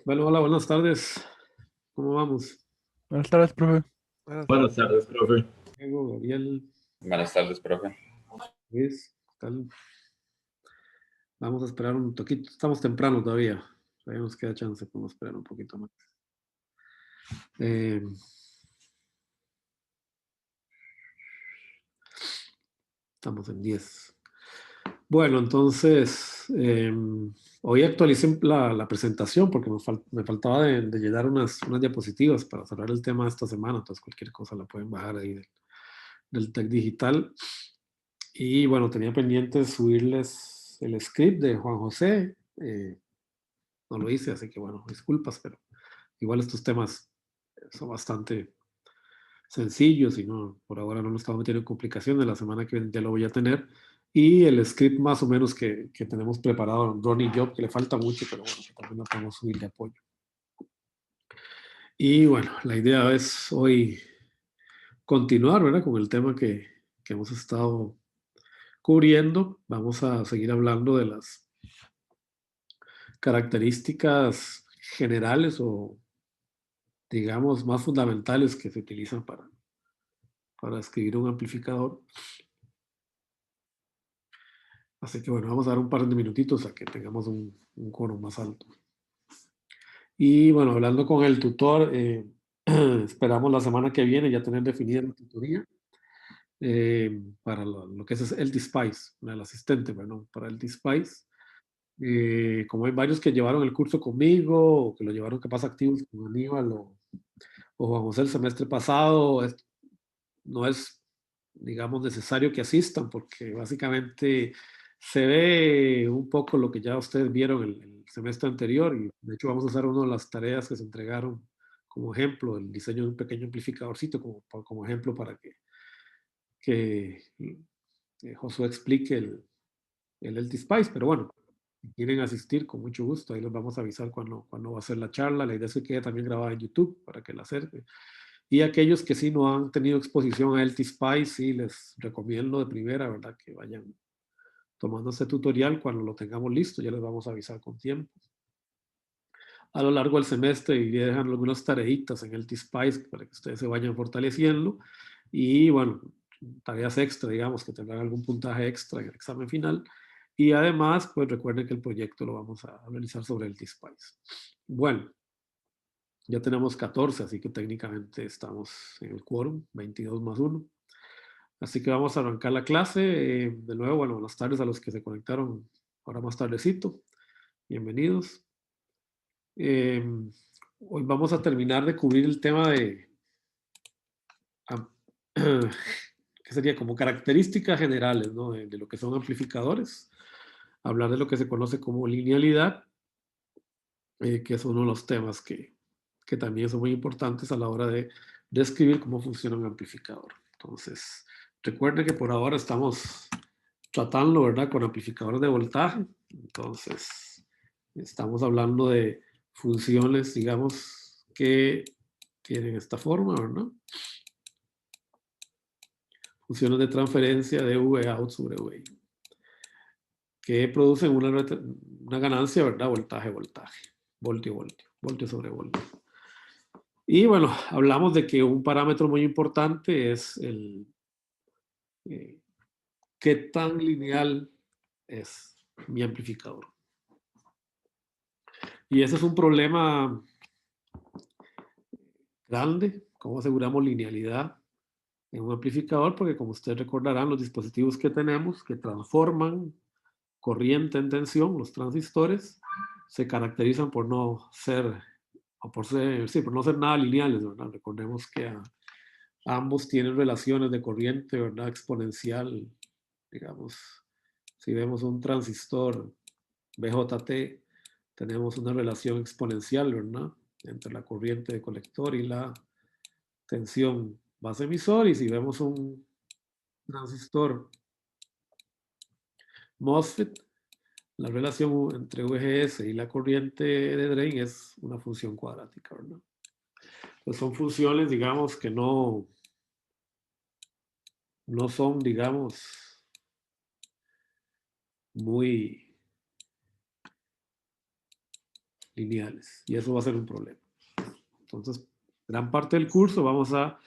Bueno, hola, buenas tardes. ¿Cómo vamos? Buenas tardes, profe. Buenas Buenas tardes. tardes, profe. Diego, Gabriel, Buenas tardes, profe. Luis, ¿qué tal? Vamos a esperar un poquito. Estamos temprano todavía. Todavía nos queda chance, podemos esperar un poquito más. Eh, Estamos en 10. Bueno, entonces, hoy actualicé la presentación porque me faltaba de llenar unas diapositivas para cerrar el tema de esta semana. Entonces, cualquier cosa la pueden bajar ahí del Tech Digital. Y bueno, tenía pendiente subirles el script de Juan José. No lo hice, así que bueno, disculpas, pero igual estos temas son bastante sencillos y no, por ahora no nos estamos metiendo en complicaciones. La semana que viene ya lo voy a tener. Y el script más o menos que tenemos preparado, Ronnie y yo, que le falta mucho, pero bueno, que también lo podemos subir de apoyo. Y bueno, la idea es hoy continuar, ¿verdad? Con el tema que hemos estado cubriendo. Vamos a seguir hablando de las características generales o, digamos, más fundamentales que se utilizan para escribir un amplificador. Así que bueno, vamos a dar un par de minutitos a que tengamos un coro más alto. Y bueno, hablando con el tutor, esperamos la semana que viene ya tener definida la tutoría para lo que es el DSpice, el asistente, bueno, para el DSpice. Como hay varios que llevaron el curso conmigo, o que lo llevaron capaz activos con Aníbal o Juan José el semestre pasado, no es, digamos, necesario que asistan porque básicamente se ve un poco lo que ya ustedes vieron el semestre anterior y de hecho vamos a hacer una de las tareas que se entregaron como ejemplo, el diseño de un pequeño amplificadorcito como ejemplo para que Josué explique el LT Spice, pero bueno, si quieren asistir, con mucho gusto, ahí les vamos a avisar cuando va a ser la charla. La idea es que quede también grabada en YouTube para que la acerquen. Y aquellos que sí no han tenido exposición a LT Spice, sí les recomiendo de primera, ¿verdad? Que vayan tomando este tutorial cuando lo tengamos listo, ya les vamos a avisar con tiempo. A lo largo del semestre iré dejando algunas tareitas en LT Spice para que ustedes se vayan fortaleciendo. Y bueno, tareas extra, digamos, que tendrán algún puntaje extra en el examen final. Y además, pues recuerden que el proyecto lo vamos a realizar sobre el T-Spice. Bueno, ya tenemos 14, así que técnicamente estamos en el quórum, 22 más 1. Así que vamos a arrancar la clase. De nuevo, bueno, buenas tardes a los que se conectaron ahora más tardecito. Bienvenidos. Eh, Hoy vamos a terminar de cubrir el tema de, que sería como características generales, ¿no? De lo que son amplificadores. Hablar de lo que se conoce como linealidad, que es uno de los temas que también son muy importantes a la hora de describir cómo funciona un amplificador. Entonces, recuerden que por ahora estamos tratando, ¿verdad?, con amplificadores de voltaje. Entonces, estamos hablando de funciones, digamos, que tienen esta forma, ¿verdad? Funciones de transferencia de V out sobre V, que producen una ganancia, ¿verdad? Voltaje, voltaje, voltio, voltio, voltio sobre voltio. Y bueno, hablamos de que un parámetro muy importante es qué tan lineal es mi amplificador. Y ese es un problema grande, cómo aseguramos linealidad en un amplificador, porque como ustedes recordarán, los dispositivos que tenemos que transforman corriente en tensión, los transistores, se caracterizan por no ser, o por ser, sí, por no ser nada lineales, ¿verdad? Recordemos que ambos tienen relaciones de corriente, ¿verdad? Exponencial, digamos. Si vemos un transistor BJT, tenemos una relación exponencial, ¿verdad? Entre la corriente de colector y la tensión base emisor. Y si vemos un transistor MOSFET, la relación entre VGS y la corriente de drain es una función cuadrática, ¿verdad? Pues son funciones, digamos, que no son, digamos, muy lineales, y eso va a ser un problema. Entonces, gran parte del curso vamos a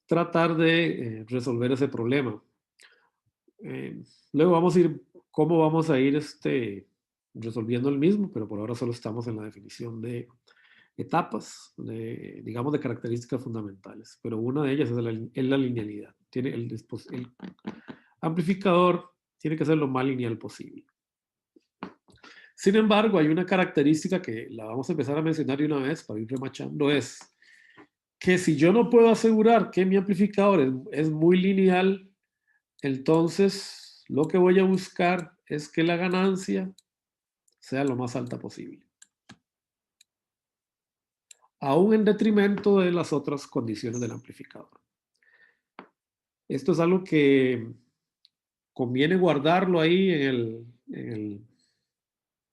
tratar de resolver ese problema. Luego vamos a ir, cómo vamos a ir resolviendo el mismo, pero por ahora solo estamos en la definición de etapas, digamos, de características fundamentales. Pero una de ellas es la linealidad. El amplificador tiene que ser lo más lineal posible. Sin embargo, hay una característica que la vamos a empezar a mencionar de una vez para ir remachando, es que si yo no puedo asegurar que mi amplificador es muy lineal, entonces lo que voy a buscar es que la ganancia sea lo más alta posible, aún en detrimento de las otras condiciones del amplificador. Esto es algo que conviene guardarlo ahí en el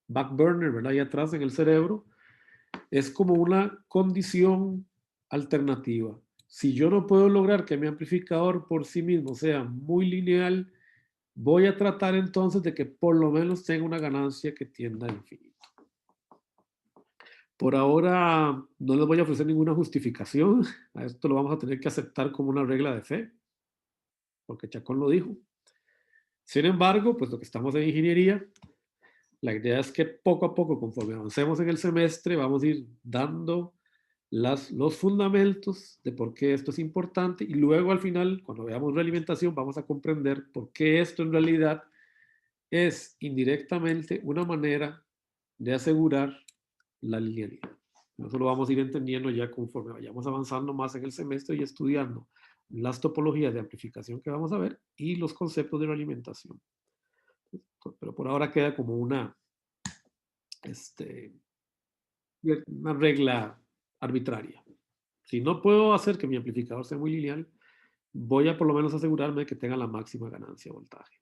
back burner, ¿verdad? Ahí atrás en el cerebro. Es como una condición alternativa. Si yo no puedo lograr que mi amplificador por sí mismo sea muy lineal, voy a tratar entonces de que por lo menos tenga una ganancia que tienda a infinito. Por ahora no les voy a ofrecer ninguna justificación. A esto lo vamos a tener que aceptar como una regla de fe, porque Chacón lo dijo. Sin embargo, pues lo que estamos en ingeniería, la idea es que poco a poco, conforme avancemos en el semestre, vamos a ir dando los fundamentos de por qué esto es importante y luego al final, cuando veamos realimentación, vamos a comprender por qué esto en realidad es indirectamente una manera de asegurar la linealidad. Eso lo vamos a ir entendiendo ya conforme vayamos avanzando más en el semestre y estudiando las topologías de amplificación que vamos a ver y los conceptos de realimentación. Pero por ahora queda como una regla arbitraria. Si no puedo hacer que mi amplificador sea muy lineal, voy a por lo menos asegurarme de que tenga la máxima ganancia de voltaje,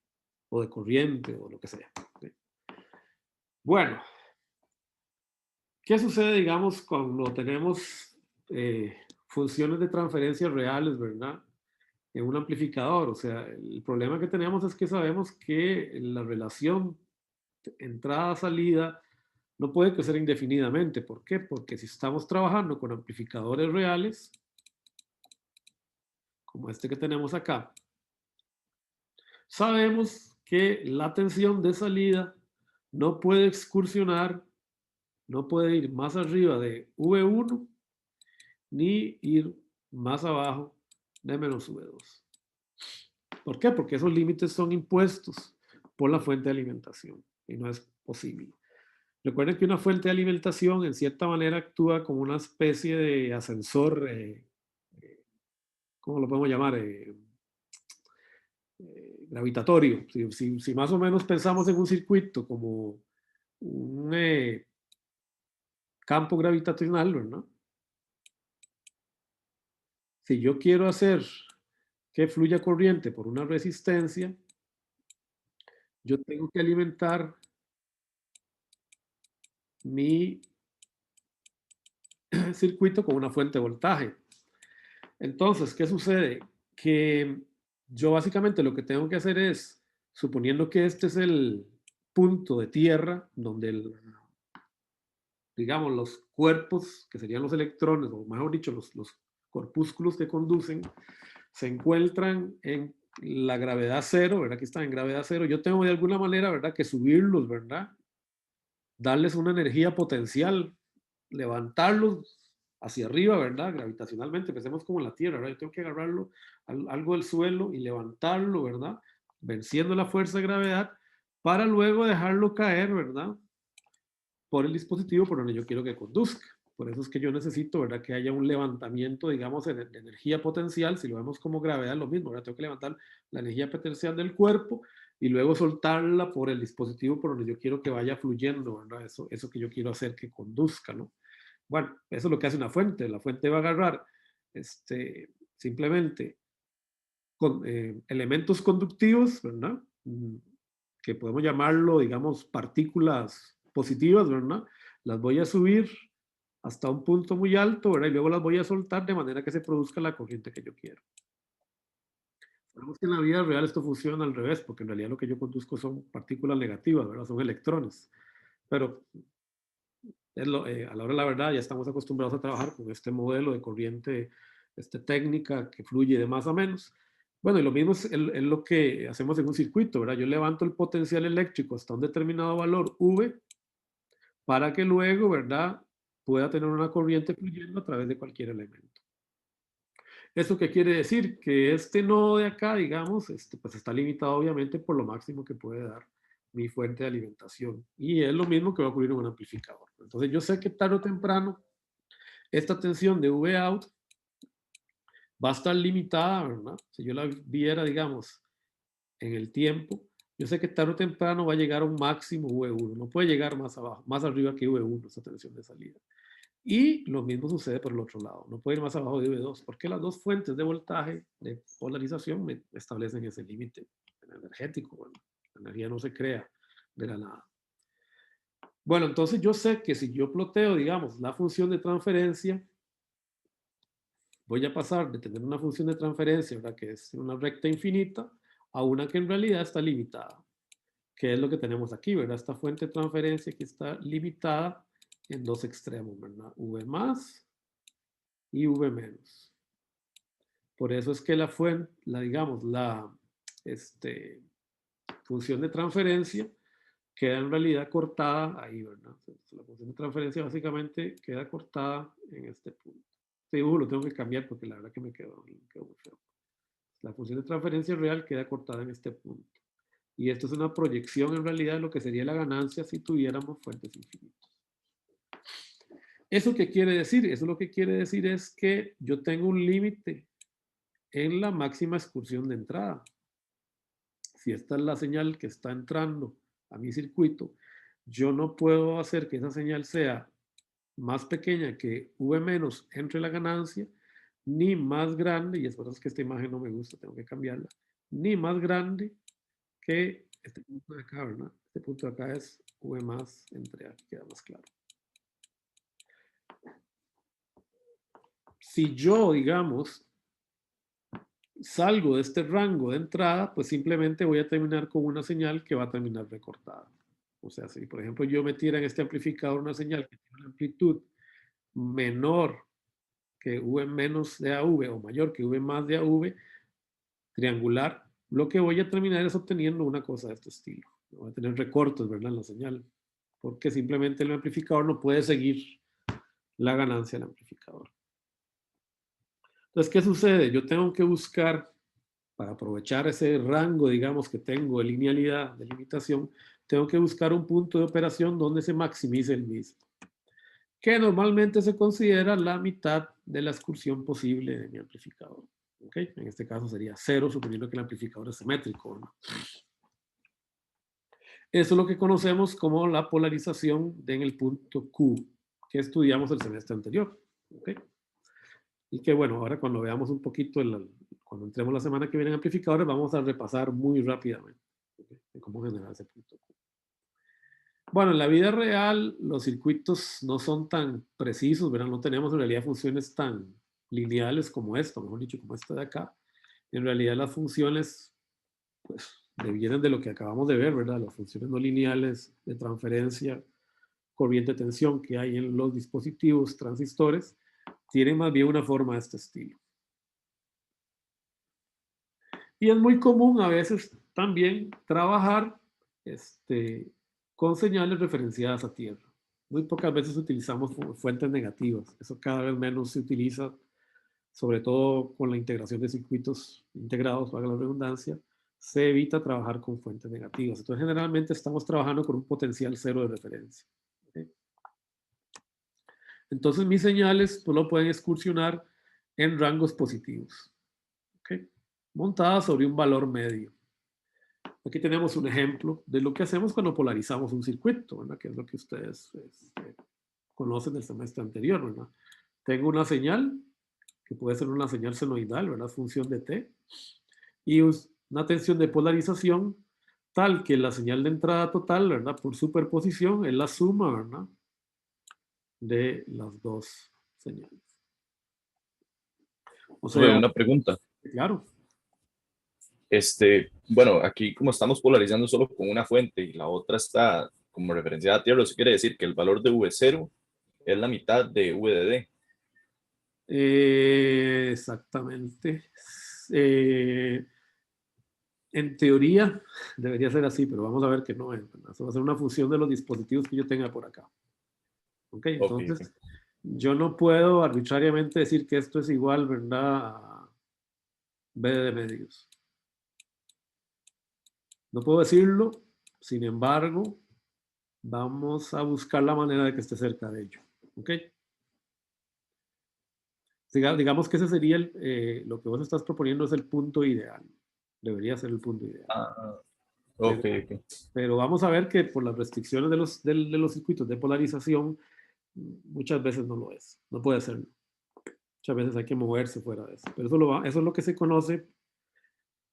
o de corriente, o lo que sea. ¿Sí? Bueno, ¿qué sucede, digamos, cuando tenemos funciones de transferencia reales, ¿verdad? En un amplificador. O sea, el problema que tenemos es que sabemos que la relación entrada-salida no puede crecer indefinidamente. ¿Por qué? Porque si estamos trabajando con amplificadores reales, como este que tenemos acá, sabemos que la tensión de salida no puede excursionar, no puede ir más arriba de V1 ni ir más abajo de menos V2. ¿Por qué? Porque esos límites son impuestos por la fuente de alimentación y no es posible. Recuerden que una fuente de alimentación en cierta manera actúa como una especie de ascensor, ¿cómo lo podemos llamar? Gravitatorio. Si más o menos pensamos en un circuito como un campo gravitacional, ¿verdad? Si yo quiero hacer que fluya corriente por una resistencia, yo tengo que alimentar mi circuito con una fuente de voltaje. Entonces, ¿qué sucede? Que yo básicamente lo que tengo que hacer es, suponiendo que este es el punto de tierra donde, digamos, los cuerpos, que serían los electrones, o mejor dicho, los corpúsculos que conducen, se encuentran en la gravedad cero, ¿verdad? Aquí están en gravedad cero. Yo tengo de alguna manera, ¿verdad? Que subirlos, ¿verdad? Darles una energía potencial, levantarlos hacia arriba, ¿verdad? Gravitacionalmente, empecemos como en la Tierra, ¿verdad? Yo tengo que agarrarlo algo del suelo y levantarlo, ¿verdad? Venciendo la fuerza de gravedad para luego dejarlo caer, ¿verdad? Por el dispositivo por donde yo quiero que conduzca. Por eso es que yo necesito, ¿verdad? Que haya un levantamiento, digamos, de energía potencial. Si lo vemos como gravedad, lo mismo, ¿verdad? Tengo que levantar la energía potencial del cuerpo y luego soltarla por el dispositivo por donde yo quiero que vaya fluyendo, ¿verdad? Eso que yo quiero hacer que conduzca, ¿no? Bueno, eso es lo que hace una fuente. La fuente va a agarrar simplemente elementos conductivos, ¿verdad? Que podemos llamarlo, digamos, partículas positivas, ¿verdad? Las voy a subir hasta un punto muy alto, ¿verdad? Y luego las voy a soltar de manera que se produzca la corriente que yo quiero. Sabemos que en la vida real esto funciona al revés, porque en realidad lo que yo conduzco son partículas negativas, ¿verdad? Son electrones. Pero A la hora de la verdad ya estamos acostumbrados a trabajar con este modelo de corriente técnica que fluye de más a menos. Bueno, y lo mismo es lo que hacemos en un circuito, ¿verdad? Yo levanto el potencial eléctrico hasta un determinado valor V para que luego, ¿verdad?, pueda tener una corriente fluyendo a través de cualquier elemento. ¿Eso qué quiere decir? Que este nodo de acá, digamos, pues está limitado obviamente por lo máximo que puede dar mi fuente de alimentación. Y es lo mismo que va a ocurrir en un amplificador. Entonces yo sé que tarde o temprano esta tensión de V out va a estar limitada, ¿verdad? Si yo la viera, digamos, en el tiempo, yo sé que tarde o temprano va a llegar a un máximo V1. No puede llegar más abajo, más arriba que V1, esa tensión de salida. Y lo mismo sucede por el otro lado. No puede ir más abajo de V2, porque las dos fuentes de voltaje, de polarización, me establecen ese límite energético. Bueno, la energía no se crea de la nada. Bueno, entonces yo sé que si yo ploteo, digamos, la función de transferencia, voy a pasar de tener una función de transferencia, ¿verdad?, que es una recta infinita, a una que en realidad está limitada, que es lo que tenemos aquí, ¿verdad? Esta fuente de transferencia que está limitada en dos extremos, ¿verdad? V más y V menos. Por eso es que la fuente, digamos, la función de transferencia queda en realidad cortada ahí, ¿verdad? Entonces, la función de transferencia básicamente queda cortada en este punto. Este dibujo lo tengo que cambiar porque la verdad que me quedó muy feo. La función de transferencia real queda cortada en este punto. Y esto es una proyección en realidad de lo que sería la ganancia si tuviéramos fuentes infinitas. ¿Eso qué quiere decir? Eso lo que quiere decir es que yo tengo un límite en la máxima excursión de entrada. Si esta es la señal que está entrando a mi circuito, yo no puedo hacer que esa señal sea más pequeña que V menos entre la ganancia, ni más grande, y es por eso que esta imagen no me gusta, tengo que cambiarla, ni más grande que este punto de acá, ¿verdad? Este punto de acá es V más entre A, queda más claro. Si yo, digamos, salgo de este rango de entrada, pues simplemente voy a terminar con una señal que va a terminar recortada. O sea, si por ejemplo yo metiera en este amplificador una señal que tiene una amplitud menor que V menos de AV o mayor que V más de AV, triangular, lo que voy a terminar es obteniendo una cosa de este estilo. Voy a tener recortes, ¿verdad?, en la señal, porque simplemente el amplificador no puede seguir la ganancia del amplificador. Entonces, ¿qué sucede? Yo tengo que buscar, para aprovechar ese rango, digamos, que tengo de linealidad, de limitación, tengo que buscar un punto de operación donde se maximice el mismo, que normalmente se considera la mitad de la excursión posible de mi amplificador. ¿Okay? En este caso sería 0, suponiendo que el amplificador es simétrico, ¿no? Eso es lo que conocemos como la polarización en el punto Q, que estudiamos el semestre anterior. ¿Okay? Y que bueno, ahora cuando veamos un poquito, cuando entremos la semana que viene en amplificadores, vamos a repasar muy rápidamente, ¿okay?, de cómo generar ese punto Q. Bueno, en la vida real los circuitos no son tan precisos, ¿verdad? No tenemos en realidad funciones tan lineales como esto, mejor dicho, como esta de acá. En realidad las funciones, pues, devienen de lo que acabamos de ver, ¿verdad? Las funciones no lineales de transferencia, corriente, tensión que hay en los dispositivos transistores, tienen más bien una forma de este estilo. Y es muy común a veces también trabajar con señales referenciadas a tierra. Muy pocas veces utilizamos fuentes negativas. Eso cada vez menos se utiliza, sobre todo con la integración de circuitos integrados, valga la redundancia, se evita trabajar con fuentes negativas. Entonces, generalmente estamos trabajando con un potencial cero de referencia. ¿Okay? Entonces, mis señales solo pueden excursionar en rangos positivos, ¿okay?, montadas sobre un valor medio. Aquí tenemos un ejemplo de lo que hacemos cuando polarizamos un circuito, ¿verdad?, que es lo que ustedes conocen del semestre anterior, ¿verdad? Tengo una señal, que puede ser una señal senoidal, ¿verdad?, función de t, y una tensión de polarización tal que la señal de entrada total, ¿verdad?, por superposición, es la suma, ¿verdad?, de las dos señales. O sea, Una pregunta. claro. Bueno, aquí como estamos polarizando solo con una fuente y la otra está como referenciada a tierra, eso quiere decir que el valor de V0 es la mitad de VDD. Exactamente. En teoría debería ser así, pero vamos a ver que no es, ¿verdad? Eso va a ser una función de los dispositivos que yo tenga por acá. ¿Ok? Ok, Entonces, ok. yo no puedo arbitrariamente decir que esto es igual, ¿verdad? A B de medios. No puedo decirlo, sin embargo, vamos a buscar la manera de que esté cerca de ello. ¿Ok? Digamos que ese sería lo que vos estás proponiendo es el punto ideal. Debería ser el punto ideal. Ah, Pero, ok, ok. pero vamos a ver que por las restricciones de los circuitos de polarización, muchas veces no lo es. No puede serlo. Muchas veces hay que moverse fuera de eso. Pero eso es lo que se conoce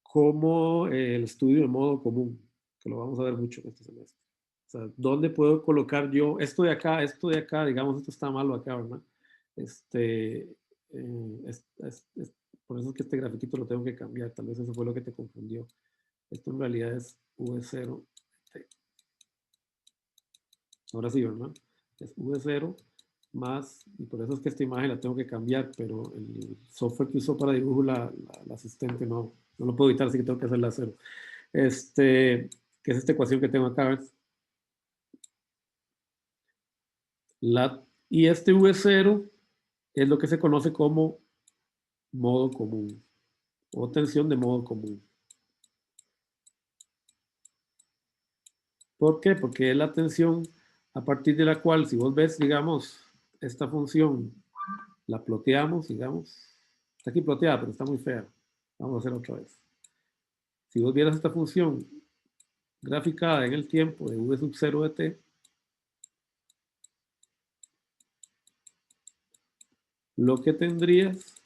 como el estudio de modo común, que lo vamos a ver mucho en este semestre. O sea, ¿dónde puedo colocar yo esto de acá, digamos, esto está malo acá, ¿verdad? Este, por eso es que este grafiquito lo tengo que cambiar, tal vez eso fue lo que te confundió. Esto en realidad es V0. Ahora sí, ¿verdad? Es V0 más, y por eso es que esta imagen la tengo que cambiar, pero el software que usó para dibujo la asistente no lo puedo evitar, así que tengo que hacerla a cero. Que es esta ecuación que tengo acá, ¿ves? Y este V0 es lo que se conoce como modo común o tensión de modo común. ¿Por qué? Porque es la tensión a partir de la cual, si vos ves, digamos, esta función, la ploteamos, digamos, está aquí ploteada, pero está muy fea. Vamos a hacer otra vez. Si vos vieras esta función graficada en el tiempo de V sub 0 de t, lo que tendrías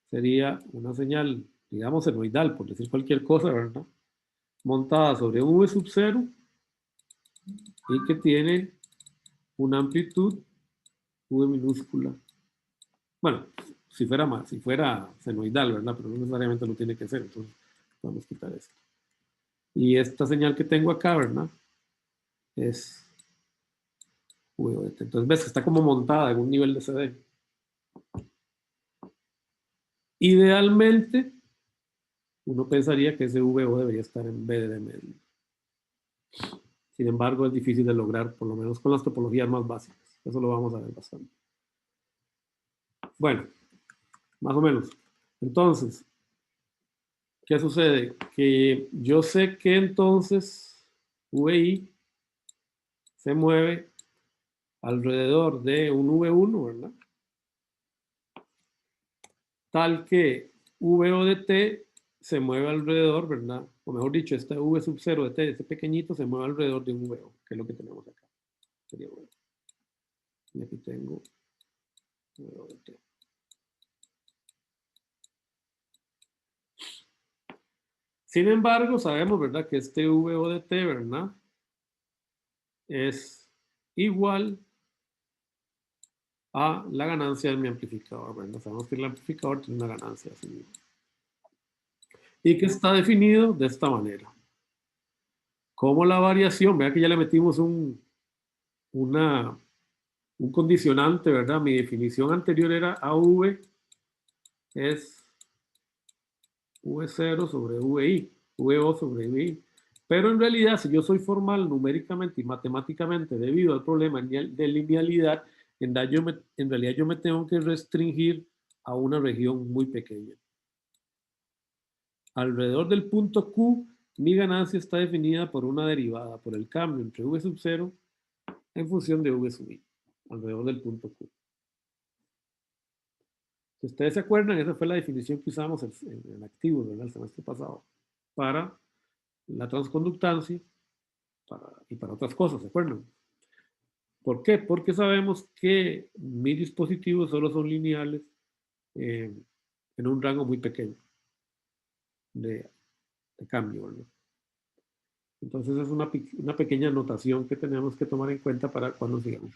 sería una señal, digamos, senoidal, por decir cualquier cosa, ¿verdad? Montada sobre un V sub 0 y que tiene una amplitud V minúscula. Bueno, si fuera senoidal, ¿verdad? Pero no necesariamente lo tiene que ser, entonces podemos quitar esto. Y esta señal que tengo acá, ¿verdad? Es V. Entonces ves que está como montada en un nivel de CD. Idealmente, uno pensaría que ese VO debería estar en B de medio. Sin embargo, es difícil de lograr, por lo menos con las topologías más básicas. Eso lo vamos a ver bastante. Bueno, más o menos. Entonces, ¿qué sucede? Que yo sé que entonces VI se mueve alrededor de un V1, ¿verdad? Tal que VO de T se mueve alrededor, ¿verdad? O mejor dicho, este V sub 0 de T, este pequeñito, se mueve alrededor de un VO, que es lo que tenemos acá. Sería bueno. Y aquí tengo VO de T. Sin embargo, sabemos, ¿verdad? Que este VO de T, ¿verdad? Es igual a la ganancia de mi amplificador, ¿verdad? Sabemos que el amplificador tiene una ganancia así. Y que está definido de esta manera. Como la variación, vea que ya le metimos un condicionante, ¿verdad? Mi definición anterior era AV es V0 sobre VI, VO sobre VI. Pero en realidad, si yo soy formal numéricamente y matemáticamente debido al problema de linealidad, en realidad yo me tengo que restringir a una región muy pequeña. Alrededor del punto Q, mi ganancia está definida por una derivada, por el cambio entre V sub 0 en función de V sub I, alrededor del punto Q. Si ustedes se acuerdan, esa fue la definición que usamos en activos, ¿verdad? El semestre pasado, para la transconductancia y para otras cosas, ¿se acuerdan? ¿Por qué? Porque sabemos que mis dispositivos solo son lineales en un rango muy pequeño de, de cambio, ¿verdad? Entonces es una pequeña notación que tenemos que tomar en cuenta para cuando sigamos.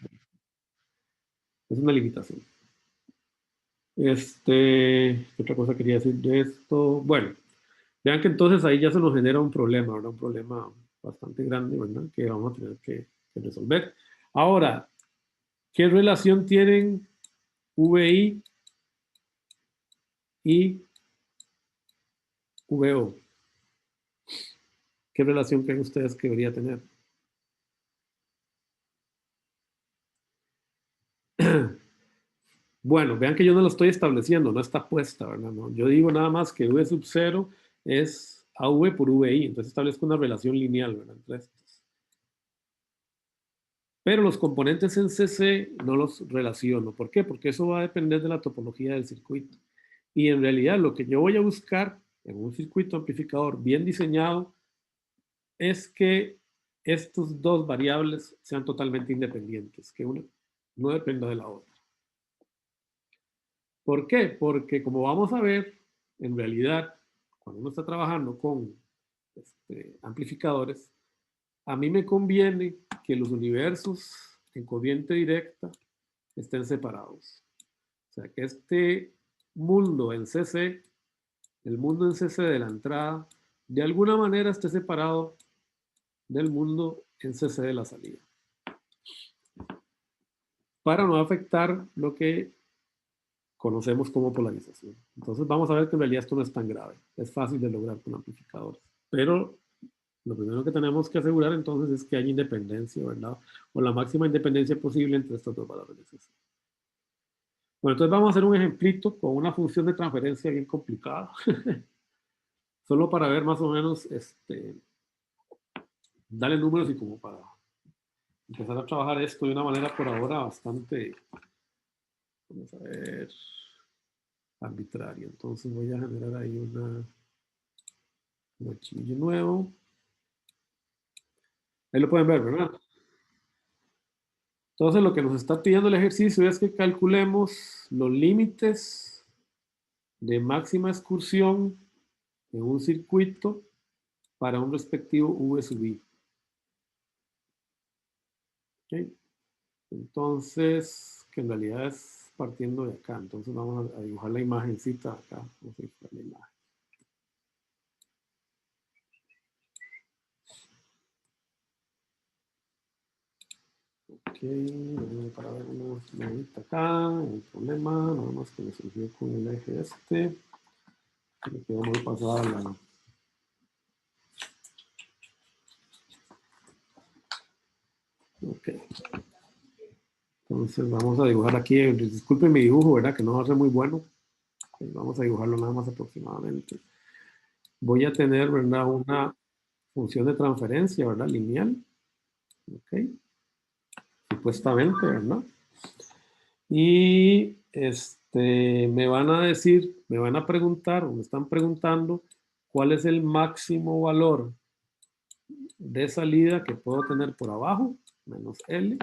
Es una limitación. ¿Qué otra cosa quería decir de esto? Bueno, vean que entonces ahí ya se nos genera un problema, ¿verdad? Un problema bastante grande, ¿verdad? Que vamos a tener que resolver. Ahora, ¿Qué relación tienen VI y VO? ¿Qué relación creen ustedes que debería tener? Bueno, vean que yo no lo estoy estableciendo, no está puesta, ¿verdad? No, yo digo nada más que V sub 0 es AV por VI, entonces establezco una relación lineal, ¿verdad? Entre estos. Pero los componentes en CC no los relaciono. ¿Por qué? Porque eso va a depender de la topología del circuito. Y en realidad lo que yo voy a buscar en un circuito amplificador bien diseñado es que estos dos variables sean totalmente independientes, que una no dependa de la otra. ¿Por qué? Porque como vamos a ver, en realidad, cuando uno está trabajando con amplificadores, a mí me conviene que los universos en corriente directa estén separados. O sea, que este mundo en CC, el mundo en CC de la entrada, de alguna manera esté separado del mundo en CC de la salida. Para no afectar lo que conocemos como polarización. Entonces vamos a ver que en realidad esto no es tan grave. Es fácil de lograr con amplificadores. Pero lo primero que tenemos que asegurar entonces es que haya independencia, ¿verdad? O la máxima independencia posible entre estos dos valores de CC. Bueno, entonces vamos a hacer un ejemplito con una función de transferencia bien complicada. Solo para ver más o menos, darle números y como para empezar a trabajar esto de una manera por ahora bastante, vamos a ver, arbitraria. Entonces voy a generar ahí un archivo nuevo. Ahí lo pueden ver, ¿verdad? Entonces lo que nos está pidiendo el ejercicio es que calculemos los límites de máxima excursión en un circuito para un respectivo V sub I. ¿Okay? Entonces, que en realidad es partiendo de acá. Entonces vamos a dibujar la imagencita acá. Vamos a dibujar la imagen. Ok, para ver una señorita acá, el problema, nada más que me surgió con el eje este. Me quedó muy pasada la... Ok. Entonces vamos a dibujar aquí, disculpen mi dibujo, ¿verdad? Que no va a ser muy bueno. Vamos a dibujarlo nada más aproximadamente. Voy a tener, ¿verdad? Una función de transferencia, ¿verdad? Lineal. Ok. Supuestamente, ¿verdad? Y me van a decir, me van a preguntar, o me están preguntando, cuál es el máximo valor de salida que puedo tener por abajo, menos L,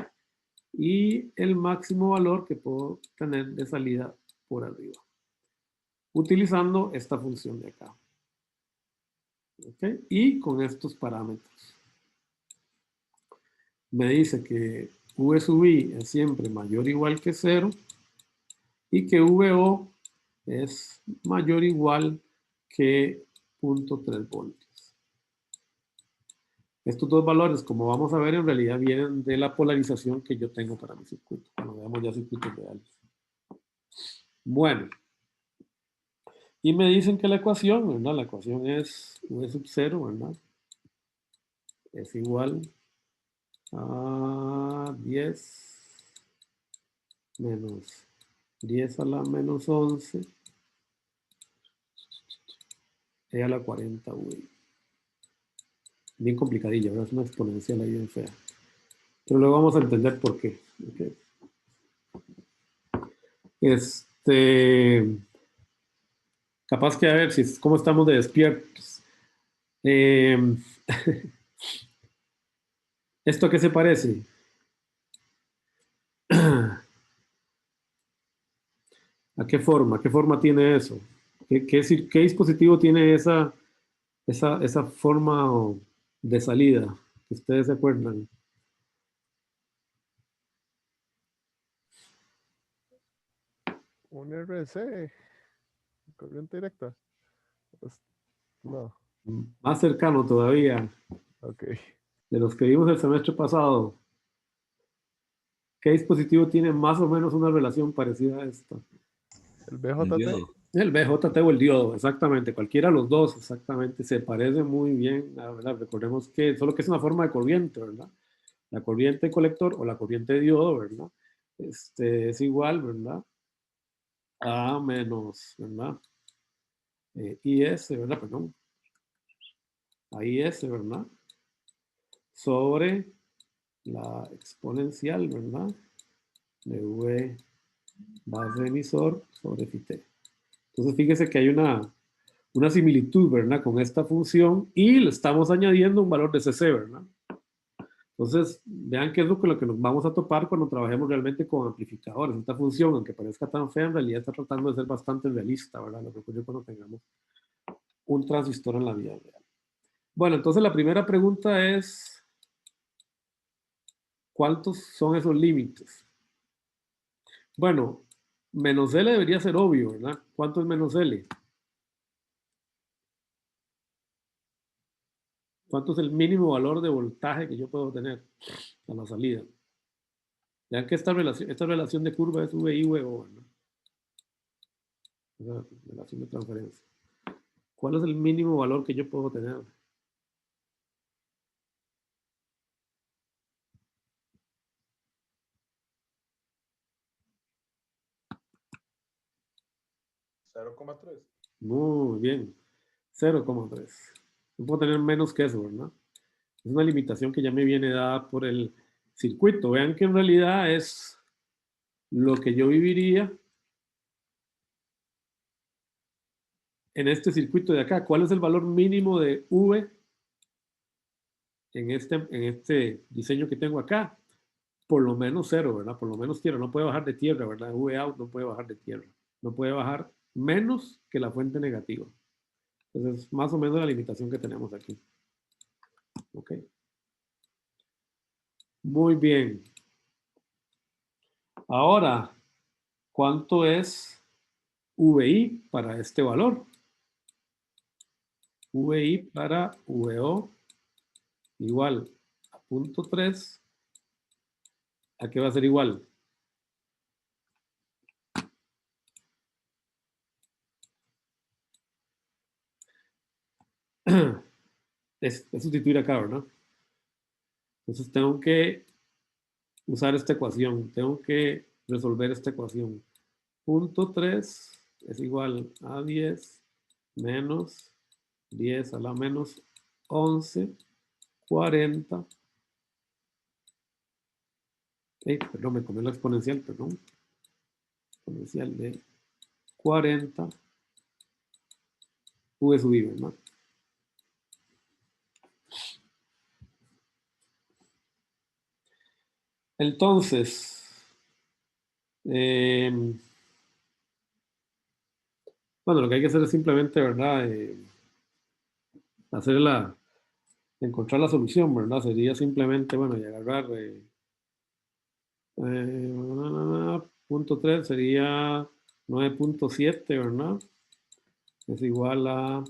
y el máximo valor que puedo tener de salida por arriba, utilizando esta función de acá. ¿Okay? Y con estos parámetros. Me dice que V sub I es siempre mayor o igual que 0 y que VO es mayor o igual que 0.3 voltios. Estos dos valores, como vamos a ver, en realidad vienen de la polarización que yo tengo para mi circuito, cuando veamos ya circuitos reales. Bueno, y me dicen que la ecuación, ¿verdad? La ecuación es V sub 0, ¿verdad? Es igual a 10 menos 10 a la menos 11 e a la 40 V. Bien complicadilla, ¿verdad? Es una exponencial ahí bien fea. Pero luego vamos a entender por qué. Okay. Capaz que a ver si cómo estamos de despiertos. ¿Esto a qué se parece? ¿A qué forma? ¿Qué forma tiene eso? ¿Qué dispositivo tiene esa forma de salida? Que ustedes se acuerdan. Un RC, corriente directa. Pues, no, Más cercano todavía ok. de los que vimos el semestre pasado. ¿Qué dispositivo tiene más o menos una relación parecida a esta? El El BJT. diodo. El BJT o el diodo, exactamente, cualquiera de los dos, exactamente, se parece muy bien, la verdad. Recordemos que solo que es una forma de corriente, ¿verdad? La corriente colector o la corriente de diodo, ¿verdad? Es igual, ¿verdad? A menos, ¿verdad? IS, ¿verdad? Perdón. A IS, ¿verdad? Sobre la exponencial, ¿verdad? De V base emisor sobre Φt. Entonces, fíjese que hay una similitud, ¿verdad? Con esta función y le estamos añadiendo un valor de CC, ¿verdad? Entonces, vean qué es lo que nos vamos a topar cuando trabajemos realmente con amplificadores. Esta función, aunque parezca tan fea, en realidad está tratando de ser bastante realista, ¿verdad? Lo que ocurre cuando tengamos un transistor en la vida real. Bueno, entonces la primera pregunta es, ¿cuántos son esos límites? Bueno, menos L debería ser obvio, ¿verdad? ¿Cuánto es menos L? ¿Cuánto es el mínimo valor de voltaje que yo puedo tener a la salida? Vean que esta relación de curva es VI, VO, ¿verdad? Esa relación de transferencia. ¿Cuál es el mínimo valor que yo puedo tener? $0,3. Muy bien. 0,3. No puedo tener menos que eso, ¿verdad? Es una limitación que ya me viene dada por el circuito. Vean que en realidad es lo que yo viviría en este circuito de acá. ¿Cuál es el valor mínimo de V en este diseño que tengo acá? Por lo menos 0, ¿verdad? Por lo menos tierra. No puede bajar de tierra, ¿verdad? V out no puede bajar de tierra. No puede bajar menos que la fuente negativa. Entonces, más o menos la limitación que tenemos aquí. ¿Ok? Muy bien. Ahora, ¿cuánto es VI para este valor? VI para VO igual a 0.3. ¿A qué va a ser igual? Es sustituir acá, ¿verdad? Entonces tengo que usar esta ecuación. Tengo que resolver esta ecuación. 0.3 es igual a 10 menos 10 a la menos 11, 40. Perdón, me comí la exponencial, perdón. Exponencial de 40 V sub I, ¿verdad? Entonces, bueno, lo que hay que hacer es simplemente, ¿verdad? Encontrar la solución, ¿verdad? Sería simplemente, bueno, y agarrar punto 3 sería 9.7, ¿verdad? Es igual a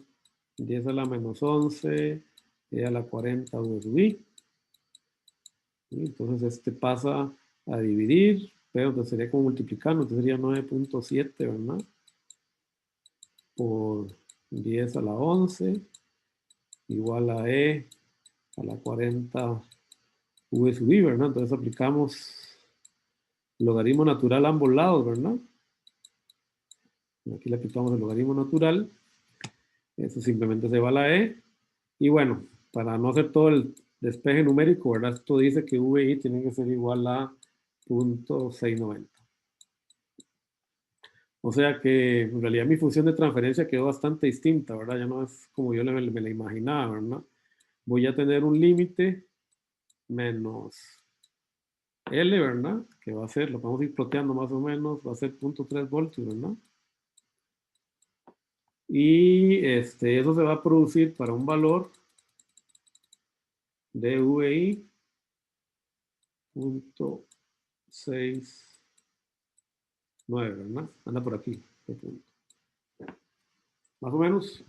10 a la menos 11 a la 40 V sub I. Y entonces este pasa a dividir, pero entonces sería como multiplicando, entonces sería 9.7, ¿verdad? Por 10 a la 11 igual a E a la 40 V sub I, ¿verdad? Entonces aplicamos logaritmo natural a ambos lados, ¿verdad? Aquí le aplicamos el logaritmo natural. Eso simplemente se va a la E. Y bueno, para no hacer todo el despeje numérico, ¿verdad? Esto dice que VI tiene que ser igual a 0.690. O sea que en realidad mi función de transferencia quedó bastante distinta, ¿verdad? Ya no es como yo me la imaginaba, ¿verdad? Voy a tener un límite menos L, ¿verdad? Que va a ser, lo vamos a ir ploteando más o menos, va a ser 0.3 voltios, ¿verdad? Y eso se va a producir para un valor de VI 0.69, ¿verdad? Anda por aquí. Más o menos.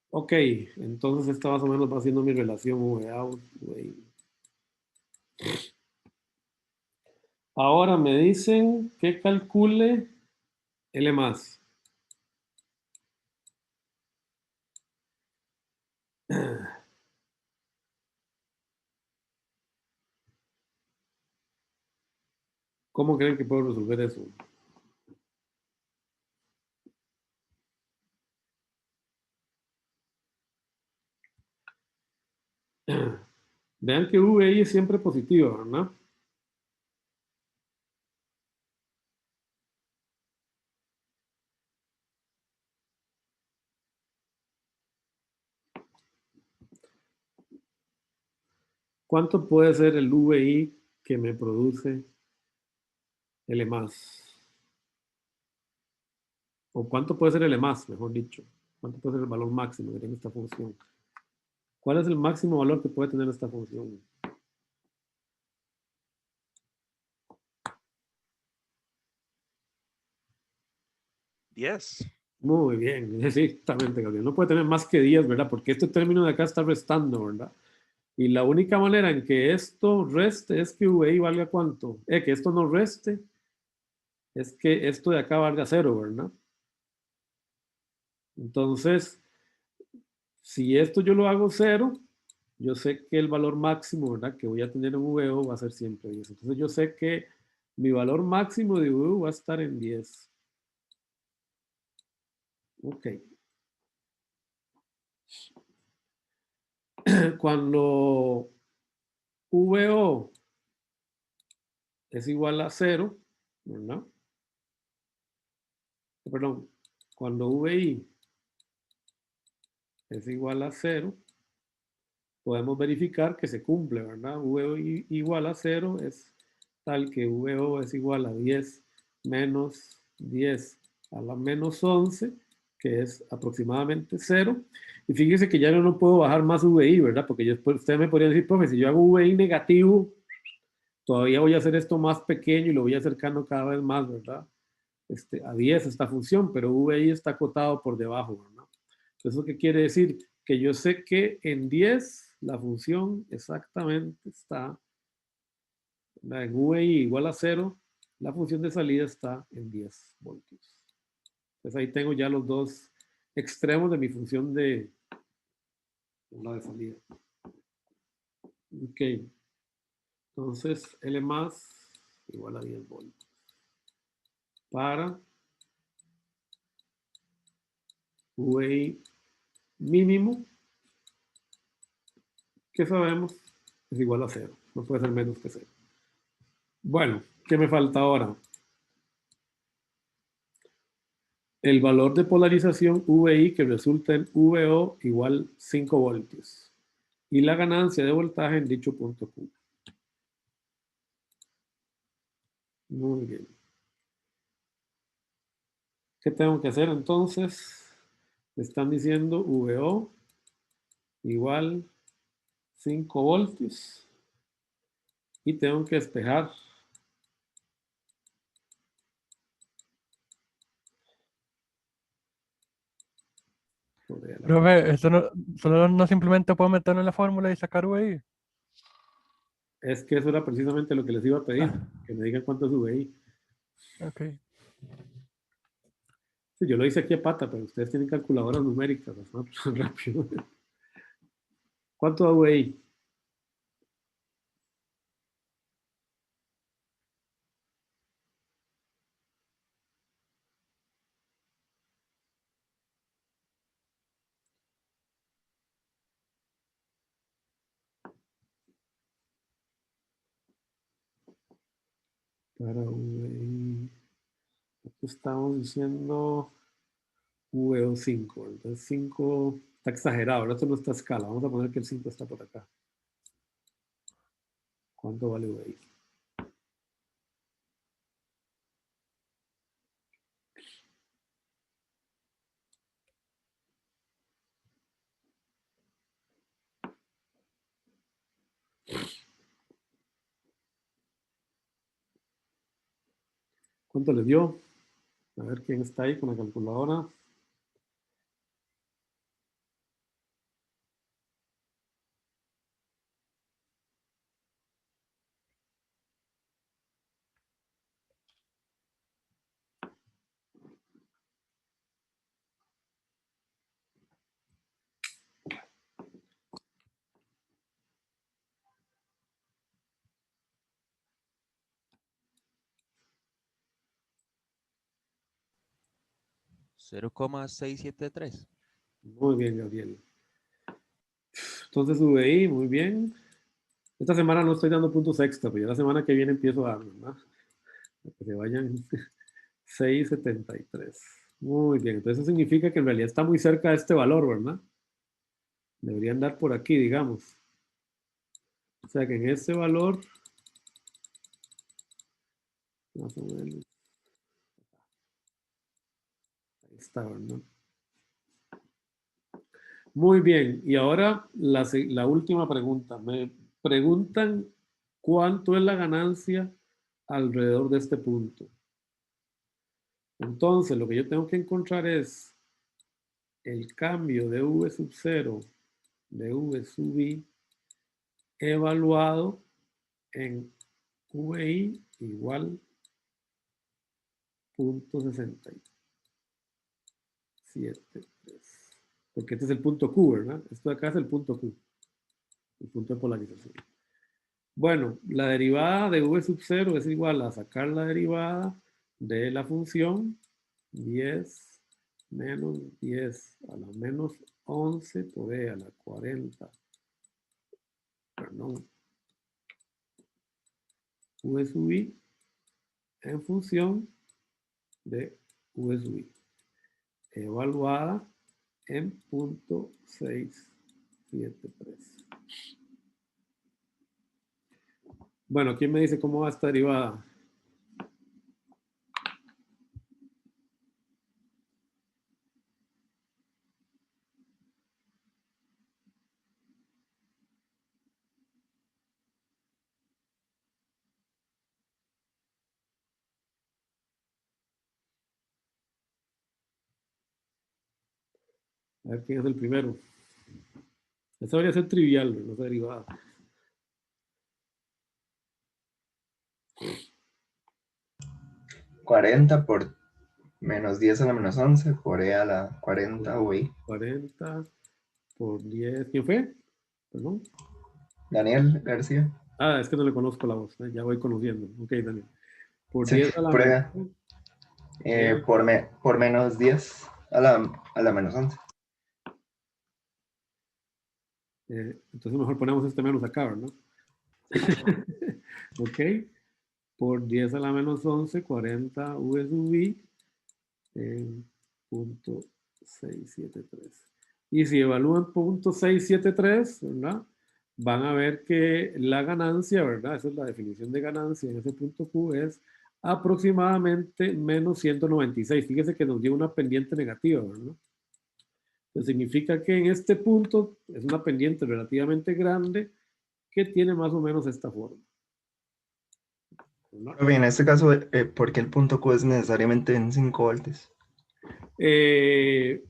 Ok, entonces esta más o menos va siendo mi relación V out, VI. Ahora me dicen que calcule L más. ¿Cómo creen que puedo resolver eso? Vean que VI es siempre positiva, ¿verdad? ¿Cuánto puede ser el VI que me produce L más? ¿O cuánto puede ser L más, mejor dicho? ¿Cuánto puede ser el valor máximo que tiene esta función? ¿Cuál es el máximo valor que puede tener esta función? Yes. Muy bien, exactamente, Gabriel. No puede tener más que 10, ¿verdad? Porque este término de acá está restando, ¿verdad? Y la única manera en que esto reste es que VI valga cuánto. Que esto no reste es que esto de acá valga 0, ¿verdad? Entonces, si esto yo lo hago 0, yo sé que el valor máximo, ¿verdad? Que voy a tener en VO va a ser siempre 10. Entonces yo sé que mi valor máximo de VO va a estar en 10. Ok. Cuando VO es igual a 0, ¿verdad? Perdón, cuando VI es igual a 0, podemos verificar que se cumple, ¿verdad? VI igual a 0 es tal que VO es igual a 10 menos 10 a la menos 11, que es aproximadamente 0. Y fíjese que ya no puedo bajar más VI, ¿verdad? Porque usted me podría decir, profe, si yo hago VI negativo, todavía voy a hacer esto más pequeño y lo voy acercando cada vez más, ¿verdad? A 10 esta función, pero VI está acotado por debajo, ¿verdad? ¿Eso qué quiere decir? Que yo sé que en 10 la función exactamente está, en VI igual a 0, la función de salida está en 10 voltios. Entonces ahí tengo ya los dos extremos de mi función de la de salida. Ok, entonces L más igual a 10 voltios. Para VI mínimo, que sabemos es igual a 0, no puede ser menos que 0. Bueno, ¿qué me falta ahora? El valor de polarización VI que resulta en VO igual 5 voltios y la ganancia de voltaje en dicho punto Q. Muy bien. ¿Qué tengo que hacer entonces? Me están diciendo VO igual 5 voltios y tengo que despejar. Profe, esto no, solo no simplemente puedo meterlo en la fórmula y sacar VI. Es que eso era precisamente lo que les iba a pedir, que me digan cuánto es VI. Ok. Sí, yo lo hice aquí a pata, pero ustedes tienen calculadoras numéricas, ¿no? Rápido. ¿Cuánto da VI? Para VI. Estamos diciendo VO5. Entonces 5 está exagerado, ¿verdad? Esto no está a escala. Vamos a poner que el 5 está por acá. ¿Cuánto vale VI? ¿Cuánto le dio? A ver quién está ahí con la calculadora. 0,673. Muy bien, Gabriel. Entonces VI, muy bien. Esta semana no estoy dando puntos extra, pero ya la semana que viene empiezo a dar, ¿verdad? Para que se vayan 6,73. Muy bien, entonces eso significa que en realidad está muy cerca de este valor, ¿verdad? Debería andar por aquí, digamos. O sea que en este valor, más o menos, ahí está, ¿verdad? Muy bien, y ahora la última pregunta. Me preguntan cuánto es la ganancia alrededor de este punto. Entonces, lo que yo tengo que encontrar es el cambio de V sub 0 de V sub I evaluado en VI igual 0.673. Porque este es el punto Q, ¿verdad? Esto de acá es el punto Q, el punto de polarización. Bueno, la derivada de V sub 0 es igual a sacar la derivada de la función 10 menos 10 a la menos 11 por E a la 40, perdón, V sub I en función de V sub I, evaluada en 0.673. Bueno, ¿quién me dice cómo va esta derivada? A ver quién es el primero. Esta debería ser trivial, no es derivada. $40 por menos 10 a la menos 11 por E a la 40 VI. 40 por 10. ¿Quién fue? Perdón. Daniel García. Ah, es que no le conozco la voz. Ya voy conociendo. Ok, Daniel. Por Sí, 10 a la prueba. menos. Por menos 10 a la menos 11. Entonces mejor ponemos este menos acá, ¿verdad? Ok. Por 10 a la menos 11, 40 V sub I en 0.673. Y si evalúan 0.673, ¿verdad? Van a ver que la ganancia, ¿verdad? Esa es la definición de ganancia en ese punto Q, es aproximadamente menos 196. Fíjese que nos dio una pendiente negativa, ¿verdad? Entonces significa que en este punto es una pendiente relativamente grande que tiene más o menos esta forma, ¿verdad? Bien, en este caso, ¿por qué el punto Q es necesariamente en 5 voltios? Porque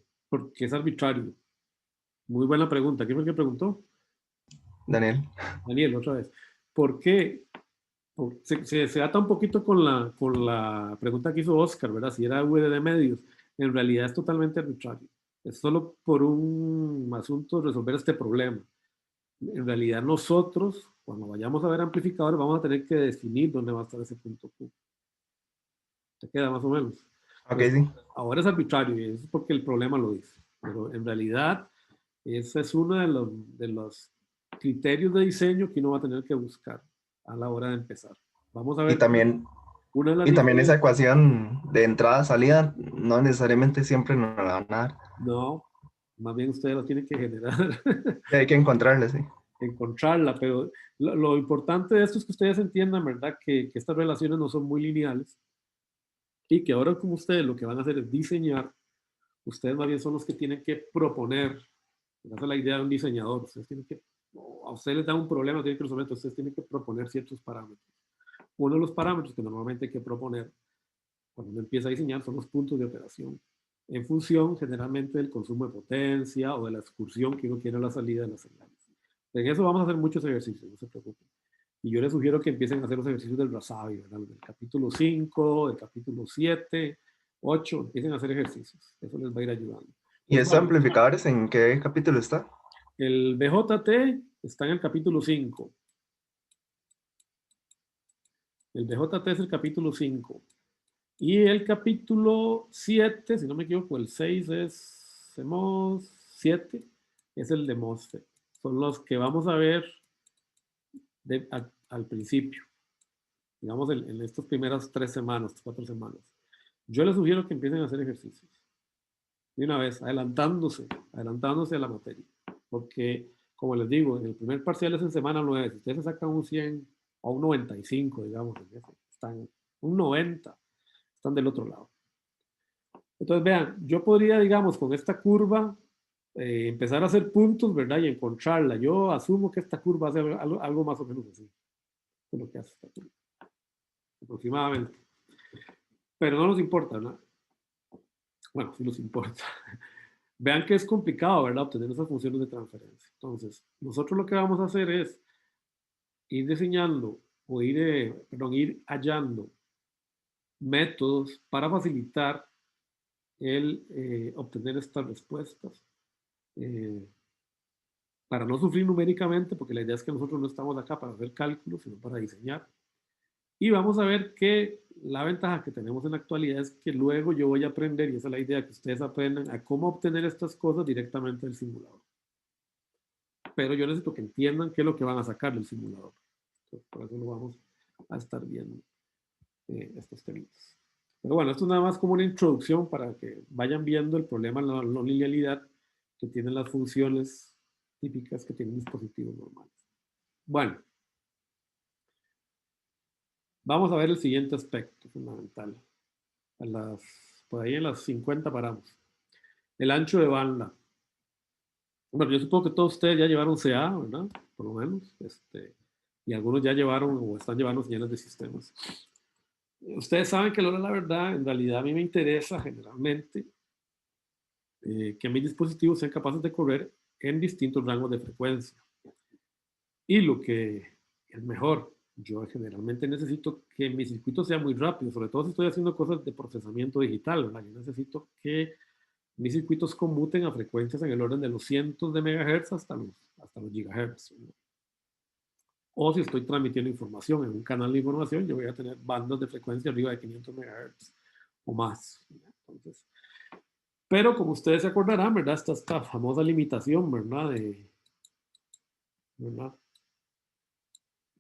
es arbitrario. Muy buena pregunta. ¿Quién fue el que preguntó? Daniel. Daniel, otra vez. ¿Por qué? Se ata un poquito con la pregunta que hizo Oscar, ¿verdad? Si era VD de medios. En realidad es totalmente arbitrario. Es solo por un asunto de resolver este problema. En realidad nosotros, cuando vayamos a ver amplificadores, vamos a tener que definir dónde va a estar ese punto Q. ¿Te queda más o menos? Ok, Entonces, sí. ahora es arbitrario y es porque el problema lo dice. Pero en realidad, ese es uno de los criterios de diseño que uno va a tener que buscar a la hora de empezar. Vamos a Y ver que también, una de las y también esa diferencias. ecuación de entrada-salida no necesariamente siempre nos la van a dar. No, más bien ustedes lo tienen que generar, Y hay que encontrarla, sí. encontrarla, pero lo importante de esto es que ustedes entiendan, ¿verdad? Que estas relaciones no son muy lineales y que ahora como ustedes lo que van a hacer es diseñar, ustedes más bien son los que tienen que proponer. Esa es la idea de un diseñador. Ustedes tienen que, a ustedes les da un problema, tienen que resolver, entonces ustedes tienen que proponer ciertos parámetros. Uno de los parámetros que normalmente hay que proponer cuando uno empieza a diseñar son los puntos de operación, en función generalmente del consumo de potencia o de la excursión que uno quiere a la salida de las señales. En eso vamos a hacer muchos ejercicios, no se preocupen. Y yo les sugiero que empiecen a hacer los ejercicios del Rasabi, ¿verdad? Del capítulo 5, del capítulo 7, 8, empiecen a hacer ejercicios. Eso les va a ir ayudando. ¿Y Entonces, estos bueno, amplificadores en qué capítulo está? el BJT está en el capítulo 5. El BJT es el capítulo 5. Y el capítulo 7, si no me equivoco, el 6 es CMOS 7, es el de MOSFET. Son los que vamos a ver al principio, digamos en estas primeras 3 semanas, 4 semanas. Yo les sugiero que empiecen a hacer ejercicios de una vez, adelantándose a la materia. Porque, como les digo, en el primer parcial es en semana 9. Si ustedes se sacan un 100 o un 95, digamos, están un 90, están del otro lado. Entonces, vean, yo podría, digamos, con esta curva, empezar a hacer puntos, ¿verdad? Y encontrarla. Yo asumo que esta curva hace algo más o menos así. Es lo que hace esta curva, aproximadamente. Pero no nos importa, ¿no? Bueno, sí nos importa. Vean que es complicado, ¿verdad? Obtener esas funciones de transferencia. Entonces, nosotros lo que vamos a hacer es ir diseñando o ir hallando métodos para facilitar el obtener estas respuestas. Para no sufrir numéricamente, porque la idea es que nosotros no estamos acá para hacer cálculos, sino para diseñar. Y vamos a ver que la ventaja que tenemos en la actualidad es que luego yo voy a aprender, y esa es la idea, que ustedes aprendan a cómo obtener estas cosas directamente del simulador. Pero yo necesito que entiendan qué es lo que van a sacar del simulador. Entonces, por eso lo vamos a estar viendo estos temitas. Pero bueno, esto es nada más como una introducción para que vayan viendo el problema de la no linealidad que tienen las funciones típicas que tienen dispositivos normales. Bueno, vamos a ver el siguiente aspecto fundamental. Por ahí en las 50 paramos. El ancho de banda. Bueno, yo supongo que todos ustedes ya llevaron CA, ¿verdad? Por lo menos. Y algunos ya llevaron o están llevando señales de sistemas. Ustedes saben que a la hora de la verdad, en realidad a mí me interesa generalmente que mis dispositivos sean capaces de correr en distintos rangos de frecuencia. Y lo que es mejor, yo generalmente necesito que mi circuito sea muy rápido, sobre todo si estoy haciendo cosas de procesamiento digital, ¿verdad? Yo necesito que mis circuitos conmuten a frecuencias en el orden de los cientos de megahertz hasta los gigahertz, ¿verdad? O si estoy transmitiendo información en un canal de información, yo voy a tener bandas de frecuencia arriba de 500 megahertz o más. Entonces, pero como ustedes se acordarán, ¿verdad? Está esta famosa limitación, ¿verdad? ¿Verdad?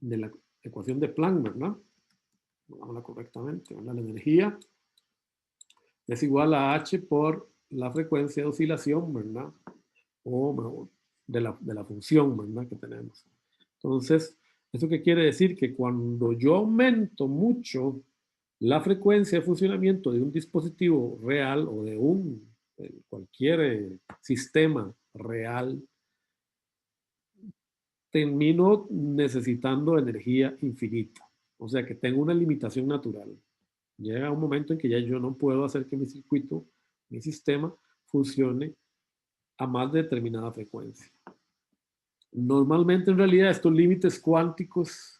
De la ecuación de Planck, ¿verdad? Hagámosla correctamente, ¿verdad? La energía es igual a H por la frecuencia de oscilación, ¿verdad? O de la función, ¿verdad? Que tenemos. Entonces, ¿eso qué quiere decir? Que cuando yo aumento mucho la frecuencia de funcionamiento de un dispositivo real o de cualquier sistema real, termino necesitando energía infinita. O sea que tengo una limitación natural. Llega un momento en que ya yo no puedo hacer que mi circuito, mi sistema, funcione a más de determinada frecuencia. Normalmente, en realidad, estos límites cuánticos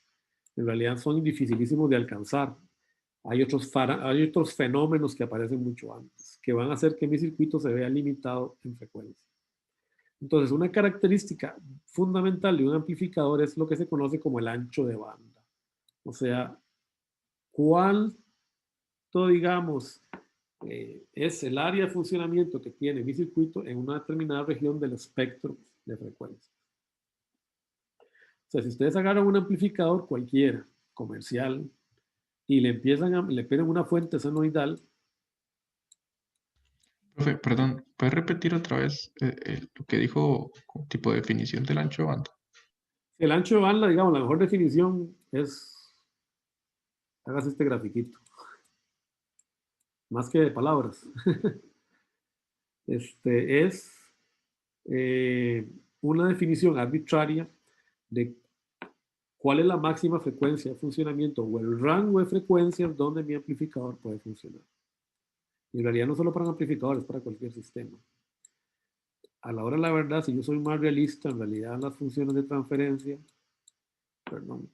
en realidad son dificilísimos de alcanzar. Hay otros fenómenos que aparecen mucho antes, que van a hacer que mi circuito se vea limitado en frecuencia. Entonces, una característica fundamental de un amplificador es lo que se conoce como el ancho de banda. O sea, cuánto, digamos, es el área de funcionamiento que tiene mi circuito en una determinada región del espectro de frecuencia. O sea, si ustedes agarran un amplificador cualquiera, comercial, y le ponen una fuente senoidal. Profe, perdón, ¿puedes repetir otra vez lo que dijo como tipo de definición del ancho de banda? El ancho de banda, digamos, la mejor definición es, hágase este grafiquito, más que de palabras. Es una definición arbitraria de cuál es la máxima frecuencia de funcionamiento o el rango de frecuencias donde mi amplificador puede funcionar. Y en realidad no solo para un amplificador, es para cualquier sistema. A la hora de la verdad, si yo soy más realista, en realidad las funciones de transferencia, perdón,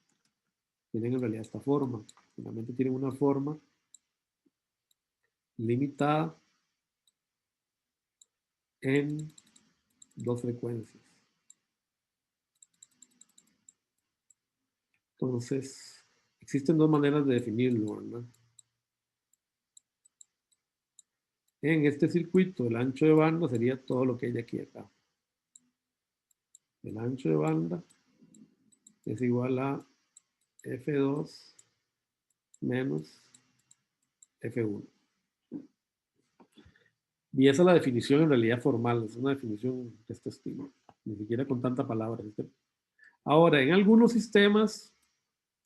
tienen en realidad esta forma. Finalmente tienen una forma limitada en dos frecuencias. Entonces, existen dos maneras de definirlo, ¿verdad? en este circuito, el ancho de banda sería todo lo que hay de aquí a acá. El ancho de banda es igual a F2 menos F1. Y esa es la definición en realidad formal, es una definición de este estilo, ni siquiera con tanta palabra. Ahora, en algunos sistemas,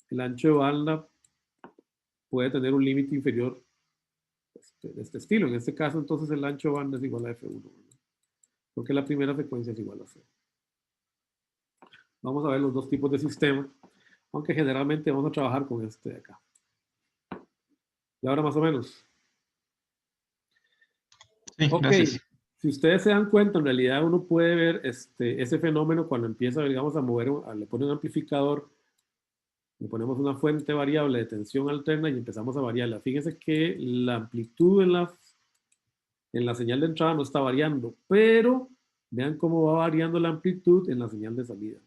el ancho de banda puede tener un límite inferior de este estilo. En este caso, entonces, el ancho de banda es igual a F1, ¿verdad? Porque la primera frecuencia es igual a 0. Vamos a ver los dos tipos de sistemas, aunque generalmente vamos a trabajar con este de acá. Y ahora más o menos. Sí, Ok, gracias. si ustedes se dan cuenta, en realidad uno puede ver ese fenómeno cuando empieza, digamos, a mover, le pone un amplificador, le ponemos una fuente variable de tensión alterna y empezamos a variarla. Fíjense que la amplitud en la señal de entrada no está variando, pero vean cómo va variando la amplitud en la señal de salida.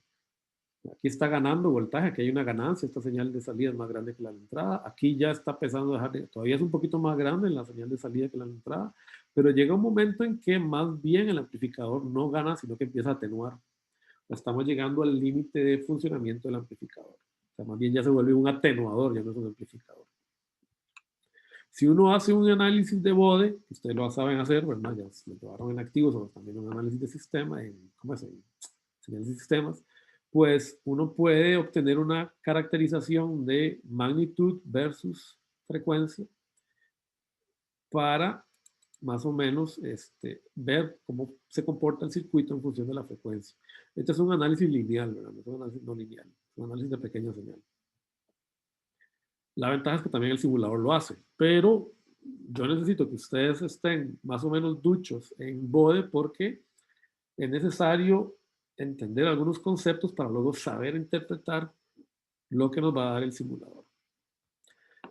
Aquí está ganando voltaje, aquí hay una ganancia, esta señal de salida es más grande que la de entrada, aquí ya está empezando a dejar todavía es un poquito más grande en la señal de salida que la de entrada, pero llega un momento en que más bien el amplificador no gana, sino que empieza a atenuar. Estamos llegando al límite de funcionamiento del amplificador. O sea, más bien ya se vuelve un atenuador, ya no es un amplificador. Si uno hace un análisis de Bode, que ustedes lo saben hacer, ¿verdad? Ya lo llevaron en activos o también un análisis de sistema, ¿cómo es? En señales de sistemas, pues uno puede obtener una caracterización de magnitud versus frecuencia para más o menos ver cómo se comporta el circuito en función de la frecuencia. Este es un análisis lineal, ¿verdad? No es un análisis no lineal, es un análisis de pequeña señal. La ventaja es que también el simulador lo hace, pero yo necesito que ustedes estén más o menos duchos en Bode porque es necesario entender algunos conceptos para luego saber interpretar lo que nos va a dar el simulador.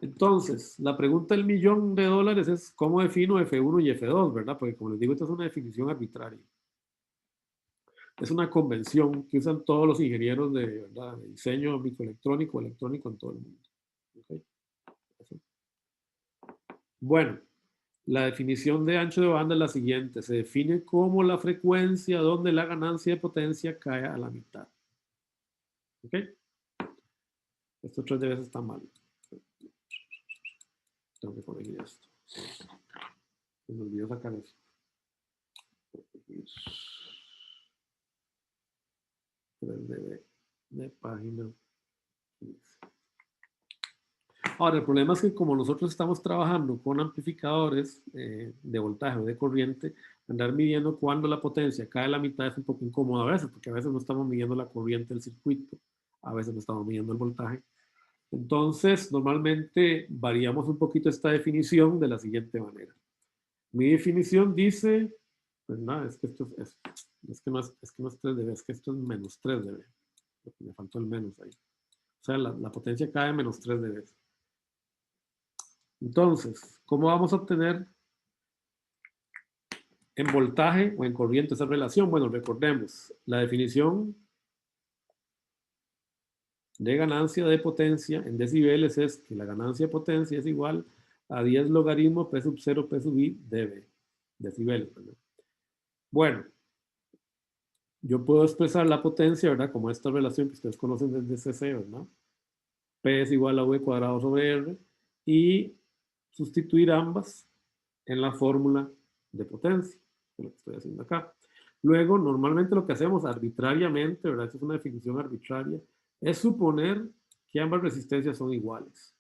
Entonces, la pregunta del $1.000.000 es ¿cómo defino F1 y F2, verdad? Porque como les digo, esta es una definición arbitraria. Es una convención que usan todos los ingenieros de diseño microelectrónico, electrónico en todo el mundo. ¿Okay? Bueno, la definición de ancho de banda es la siguiente. Se define como la frecuencia donde la ganancia de potencia cae a la mitad. ¿Ok? Esto 3 veces está mal. Tengo que corregir esto. Se me olvidó sacar eso. 3 de página 15. Ahora, el problema es que como nosotros estamos trabajando con amplificadores de voltaje o de corriente, andar midiendo cuando la potencia cae a la mitad es un poco incómodo a veces, porque a veces no estamos midiendo la corriente del circuito, a veces no estamos midiendo el voltaje. Entonces, normalmente variamos un poquito esta definición de la siguiente manera. Mi definición dice, pues nada, es que esto es que no es 3 dB, es que esto es menos 3 dB. Me faltó el menos ahí. O sea, la potencia cae menos 3 dB. Entonces, ¿cómo vamos a obtener en voltaje o en corriente esa relación? Bueno, recordemos, la definición de ganancia de potencia en decibeles es que la ganancia de potencia es igual a 10 logaritmo P sub 0 P sub I dB, decibeles, ¿verdad? Bueno, yo puedo expresar la potencia, ¿verdad? Como esta relación que ustedes conocen desde CC, ¿verdad? P es igual a V cuadrado sobre R y sustituir ambas en la fórmula de potencia, que es lo que estoy haciendo acá. Luego, normalmente lo que hacemos arbitrariamente, ¿verdad? Esta es una definición arbitraria, es suponer que ambas resistencias son iguales.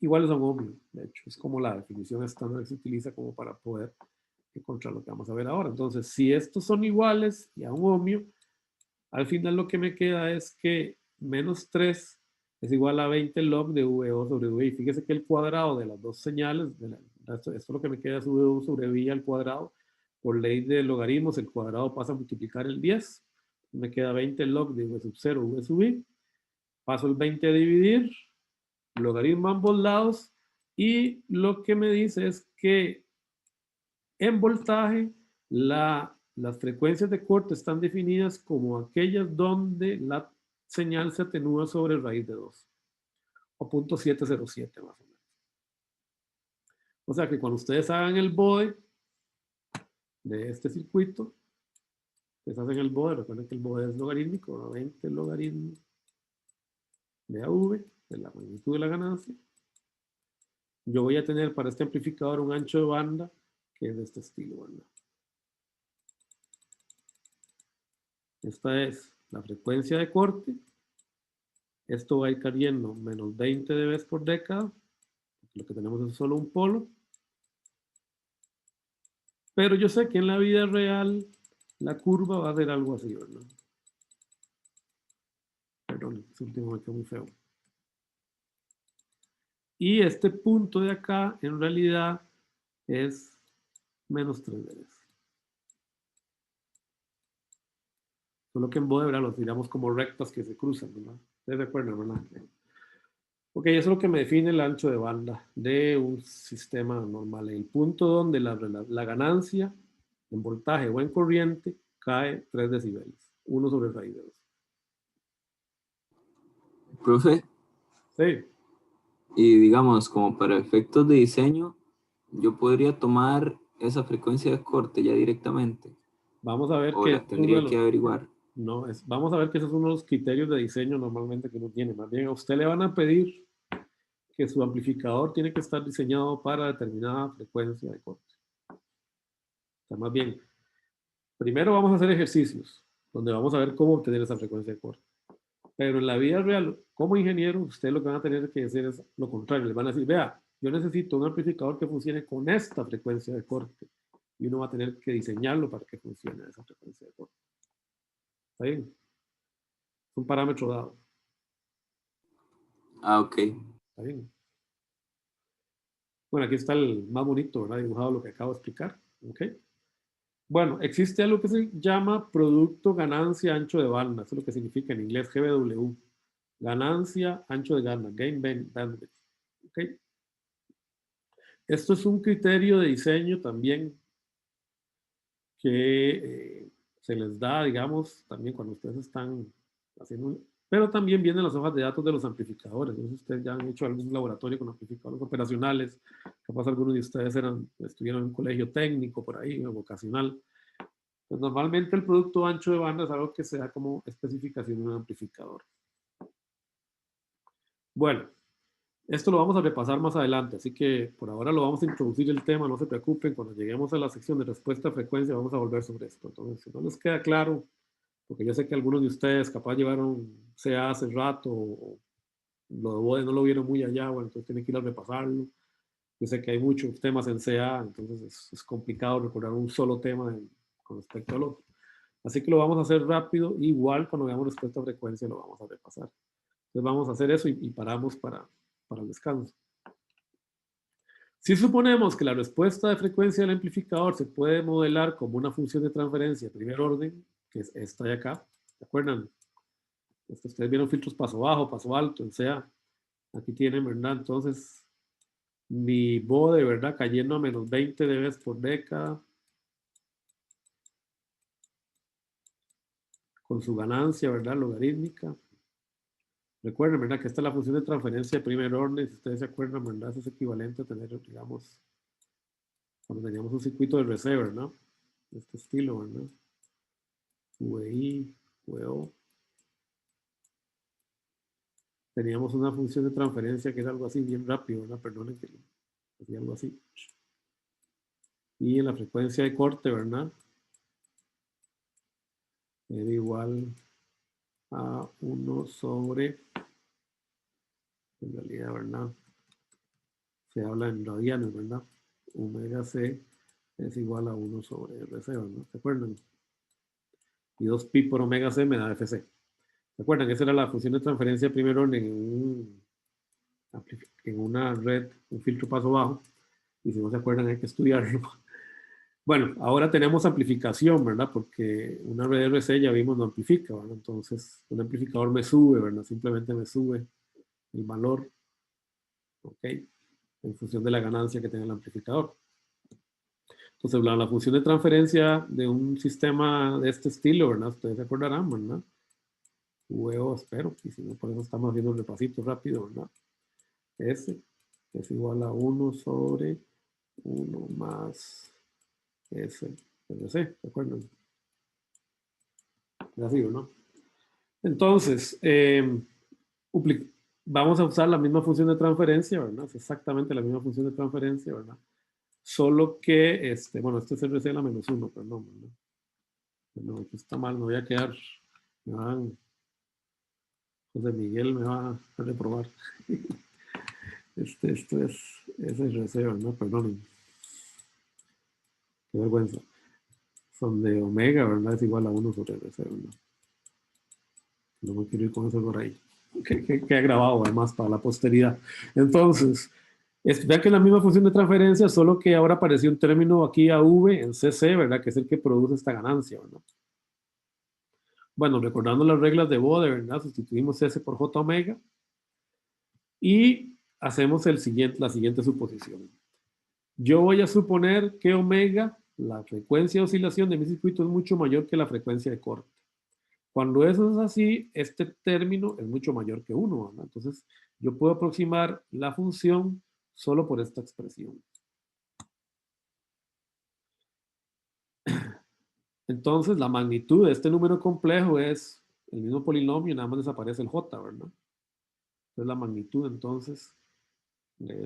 Iguales a un ohmio, de hecho, es como la definición estándar que se utiliza como para poder encontrar lo que vamos a ver ahora. Entonces, si estos son iguales y a un ohmio, al final lo que me queda es que menos 3 es igual a 20 log de VO sobre VI. Fíjese que el cuadrado de las dos señales, esto es lo que me queda es VO sobre VI al cuadrado. Por ley de logaritmos, el cuadrado pasa a multiplicar el 10. Me queda 20 log de V sub 0, V sub I. Paso el 20 a dividir, logaritmo a ambos lados. Y lo que me dice es que en voltaje, las frecuencias de corte están definidas como aquellas donde la señal se atenúa sobre raíz de 2, o 0.707 más o menos. O sea que cuando ustedes hagan el BODE, de este circuito. Ustedes hacen el bode, recuerden que el bode es logarítmico, 90 logaritmo de AV, de la magnitud de la ganancia. Yo voy a tener para este amplificador un ancho de banda que es de este estilo, ¿verdad? Esta es la frecuencia de corte. Esto va a ir cayendo menos 20 dB por década. Lo que tenemos es solo un polo. Pero yo sé que en la vida real la curva va a ser algo así, ¿verdad? Perdón, este último me quedó muy feo. Y este punto de acá, en realidad, es menos 3 dB. Solo que en bode, ¿verdad? Los tiramos como rectas que se cruzan, ¿verdad? ¿Ustedes recuerdan, verdad? Ok, eso es lo que me define el ancho de banda de un sistema normal. El punto donde la ganancia en voltaje o en corriente cae 3 decibeles, 1 sobre raíz de 2. Profe, Sí, y digamos, como para efectos de diseño, yo podría tomar esa frecuencia de corte ya directamente, vamos a ver o que la es uno de tendría que los, averiguar. no, vamos a ver que esos son uno de los criterios de diseño normalmente que uno tiene. Más bien a usted le van a pedir que su amplificador tiene que estar diseñado para determinada frecuencia de corte. O sea, más bien, primero vamos a hacer ejercicios donde vamos a ver cómo obtener esa frecuencia de corte. Pero en la vida real, como ingeniero, usted lo que van a tener que hacer es lo contrario. Les van a decir, vea, yo necesito un amplificador que funcione con esta frecuencia de corte. Y uno va a tener que diseñarlo para que funcione a esa frecuencia de corte. ¿Está bien? Es un parámetro dado. Ah, ok. ¿Está bien? Bueno, aquí está el más bonito, ¿verdad? Dibujado lo que acabo de explicar. ¿Ok? Bueno, existe algo que se llama producto ganancia ancho de banda. Eso es lo que significa en inglés GBW. Ganancia ancho de banda. Gain bandwidth. ¿Ok? Esto es un criterio de diseño también que se les da, digamos, también cuando ustedes están haciendo, pero también vienen las hojas de datos de los amplificadores. Entonces, ustedes ya han hecho algún laboratorio con amplificadores operacionales. Capaz algunos de ustedes estuvieron en un colegio técnico por ahí, o vocacional. Pues normalmente el producto ancho de banda es algo que se da como especificación de un amplificador. Bueno, esto lo vamos a repasar más adelante, así que por ahora lo vamos a introducir el tema, no se preocupen, cuando lleguemos a la sección de respuesta a frecuencia vamos a volver sobre esto. Entonces, si no les queda claro, porque yo sé que algunos de ustedes capaz llevaron CA hace rato, o lo de BODE no lo vieron muy allá, bueno, entonces tienen que ir a repasarlo. Yo sé que hay muchos temas en CA, entonces es complicado recordar un solo tema con respecto al otro. Así que lo vamos a hacer rápido, igual cuando veamos respuesta a frecuencia lo vamos a repasar. Entonces vamos a hacer eso y paramos para el descanso. Si suponemos que la respuesta de frecuencia del amplificador se puede modelar como una función de transferencia de primer orden, que es esta de acá, ¿se acuerdan? Ustedes vieron filtros paso bajo, paso alto, o sea, aquí tienen, ¿verdad? Entonces, mi bode, ¿verdad? Cayendo a menos 20 dB por década, con su ganancia, ¿verdad? Logarítmica. Recuerden, ¿verdad? Que esta es la función de transferencia de primer orden. Si ustedes se acuerdan, ¿verdad? Eso es equivalente a tener, digamos, cuando teníamos un circuito de receiver, ¿no? De este estilo, ¿verdad? VI, VO. Teníamos una función de transferencia que era algo así bien rápido, ¿verdad? Perdonen que hacía algo así. Y en la frecuencia de corte, ¿verdad? Era igual a 1 sobre, en realidad, ¿verdad? Se habla en radianes, ¿verdad? Omega C es igual a 1 sobre RC, ¿no? ¿Se acuerdan? Y 2pi por omega C me da FC. ¿Se acuerdan? Esa era la función de transferencia de primer orden en una red, un filtro paso bajo. Y si no se acuerdan hay que estudiarlo. Bueno, ahora tenemos amplificación, ¿verdad? Porque una red RC ya vimos no amplifica, ¿verdad? Entonces, un amplificador me sube, ¿verdad? Simplemente me sube el valor, ¿ok? En función de la ganancia que tenga el amplificador. Entonces, la función de transferencia de un sistema de este estilo, ¿verdad? Ustedes se acordarán, ¿verdad? Luego, espero, y si no, por eso estamos haciendo un repasito rápido, ¿verdad? S es igual a 1 sobre 1 más S RC, ¿se acuerdan? Ya sigo, ¿no? Entonces, vamos a usar la misma función de transferencia, ¿verdad? Es exactamente la misma función de transferencia, ¿verdad? Solo que, bueno, este es RC a la -1, perdón, ¿verdad? No, aquí está mal, me voy a quedar, José Miguel me va a reprobar. Esto es RC, ¿verdad? Perdonen. Qué vergüenza. Son de omega, ¿verdad? Es igual a 1 sobre RC, ¿verdad? No me quiero ir con eso por ahí. Que ha grabado además para la posteridad. Entonces, vean que es la misma función de transferencia, solo que ahora apareció un término aquí AV en CC, ¿verdad? Que es el que produce esta ganancia, ¿verdad? Bueno, recordando las reglas de Bode, ¿verdad? Sustituimos S por J omega y hacemos la siguiente suposición. Yo voy a suponer que omega, la frecuencia de oscilación de mi circuito, es mucho mayor que la frecuencia de corte. Cuando eso es así, este término es mucho mayor que 1, ¿verdad? Entonces, yo puedo aproximar la función solo por esta expresión. Entonces, la magnitud de este número complejo es el mismo polinomio, nada más desaparece el j, ¿verdad? Entonces, la magnitud, entonces, de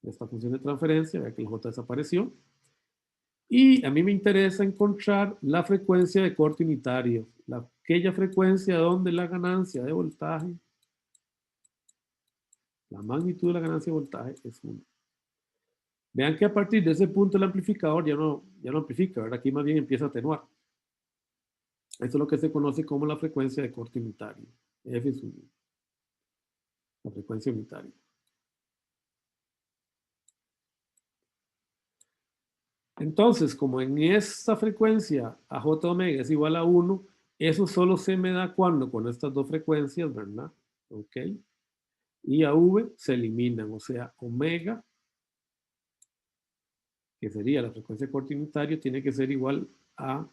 esta función de transferencia, vea que el j desapareció. Y a mí me interesa encontrar la frecuencia de corte unitario, aquella frecuencia donde la ganancia de voltaje, la magnitud de la ganancia de voltaje es 1. Vean que a partir de ese punto el amplificador ya no amplifica, ¿verdad? Aquí más bien empieza a atenuar. Esto es lo que se conoce como la frecuencia de corte unitario. F es 1. La frecuencia unitaria. Entonces, como en esta frecuencia a J omega es igual a 1, eso solo se me da cuando con estas dos frecuencias, ¿verdad? Ok. Y a V se eliminan, o sea, omega, que sería la frecuencia de corte unitario, tiene que ser igual a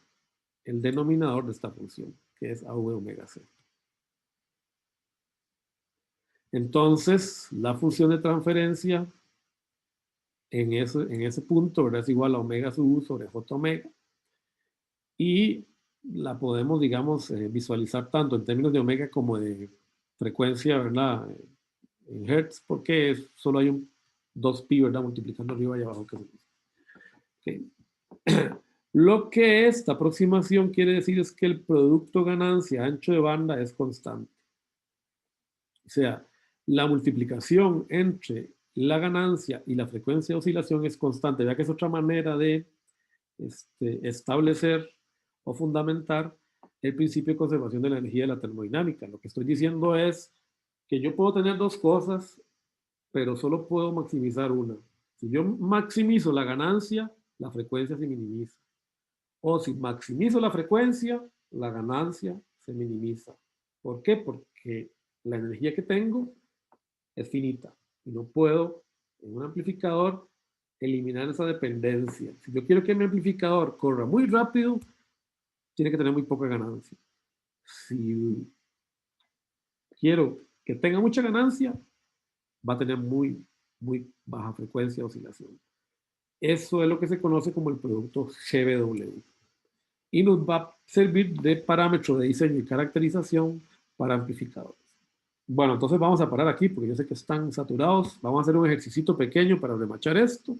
el denominador de esta función, que es AV omega C. Entonces, la función de transferencia en ese punto, ¿verdad? Es igual a omega sub U sobre J omega. Y la podemos, digamos, visualizar tanto en términos de omega como de frecuencia, ¿verdad? En hertz, porque solo hay un 2pi, ¿verdad? Multiplicando arriba y abajo. Okay. Lo que esta aproximación quiere decir es que el producto ganancia ancho de banda es constante. O sea, la multiplicación entre la ganancia y la frecuencia de oscilación es constante. Vea que es otra manera de establecer o fundamentar el principio de conservación de la energía de la termodinámica. Lo que estoy diciendo es que yo puedo tener dos cosas, pero solo puedo maximizar una. Si yo maximizo la ganancia, la frecuencia se minimiza. O si maximizo la frecuencia, la ganancia se minimiza. ¿Por qué? Porque la energía que tengo es finita y no puedo en un amplificador eliminar esa dependencia. Si yo quiero que mi amplificador corra muy rápido, tiene que tener muy poca ganancia. Si quiero que tenga mucha ganancia, va a tener muy baja frecuencia de oscilación. Eso es lo que se conoce como el producto GBW. Y nos va a servir de parámetro de diseño y caracterización para amplificadores. Bueno, entonces vamos a parar aquí porque yo sé que están saturados. Vamos a hacer un ejercicio pequeño para remachar esto.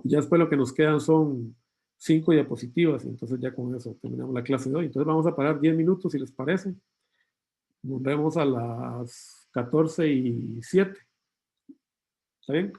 Y ya después lo que nos quedan son 5 diapositivas. Y entonces ya con eso terminamos la clase de hoy. Entonces vamos a parar 10 minutos si les parece. Nos vemos a las 14:07. ¿Está bien?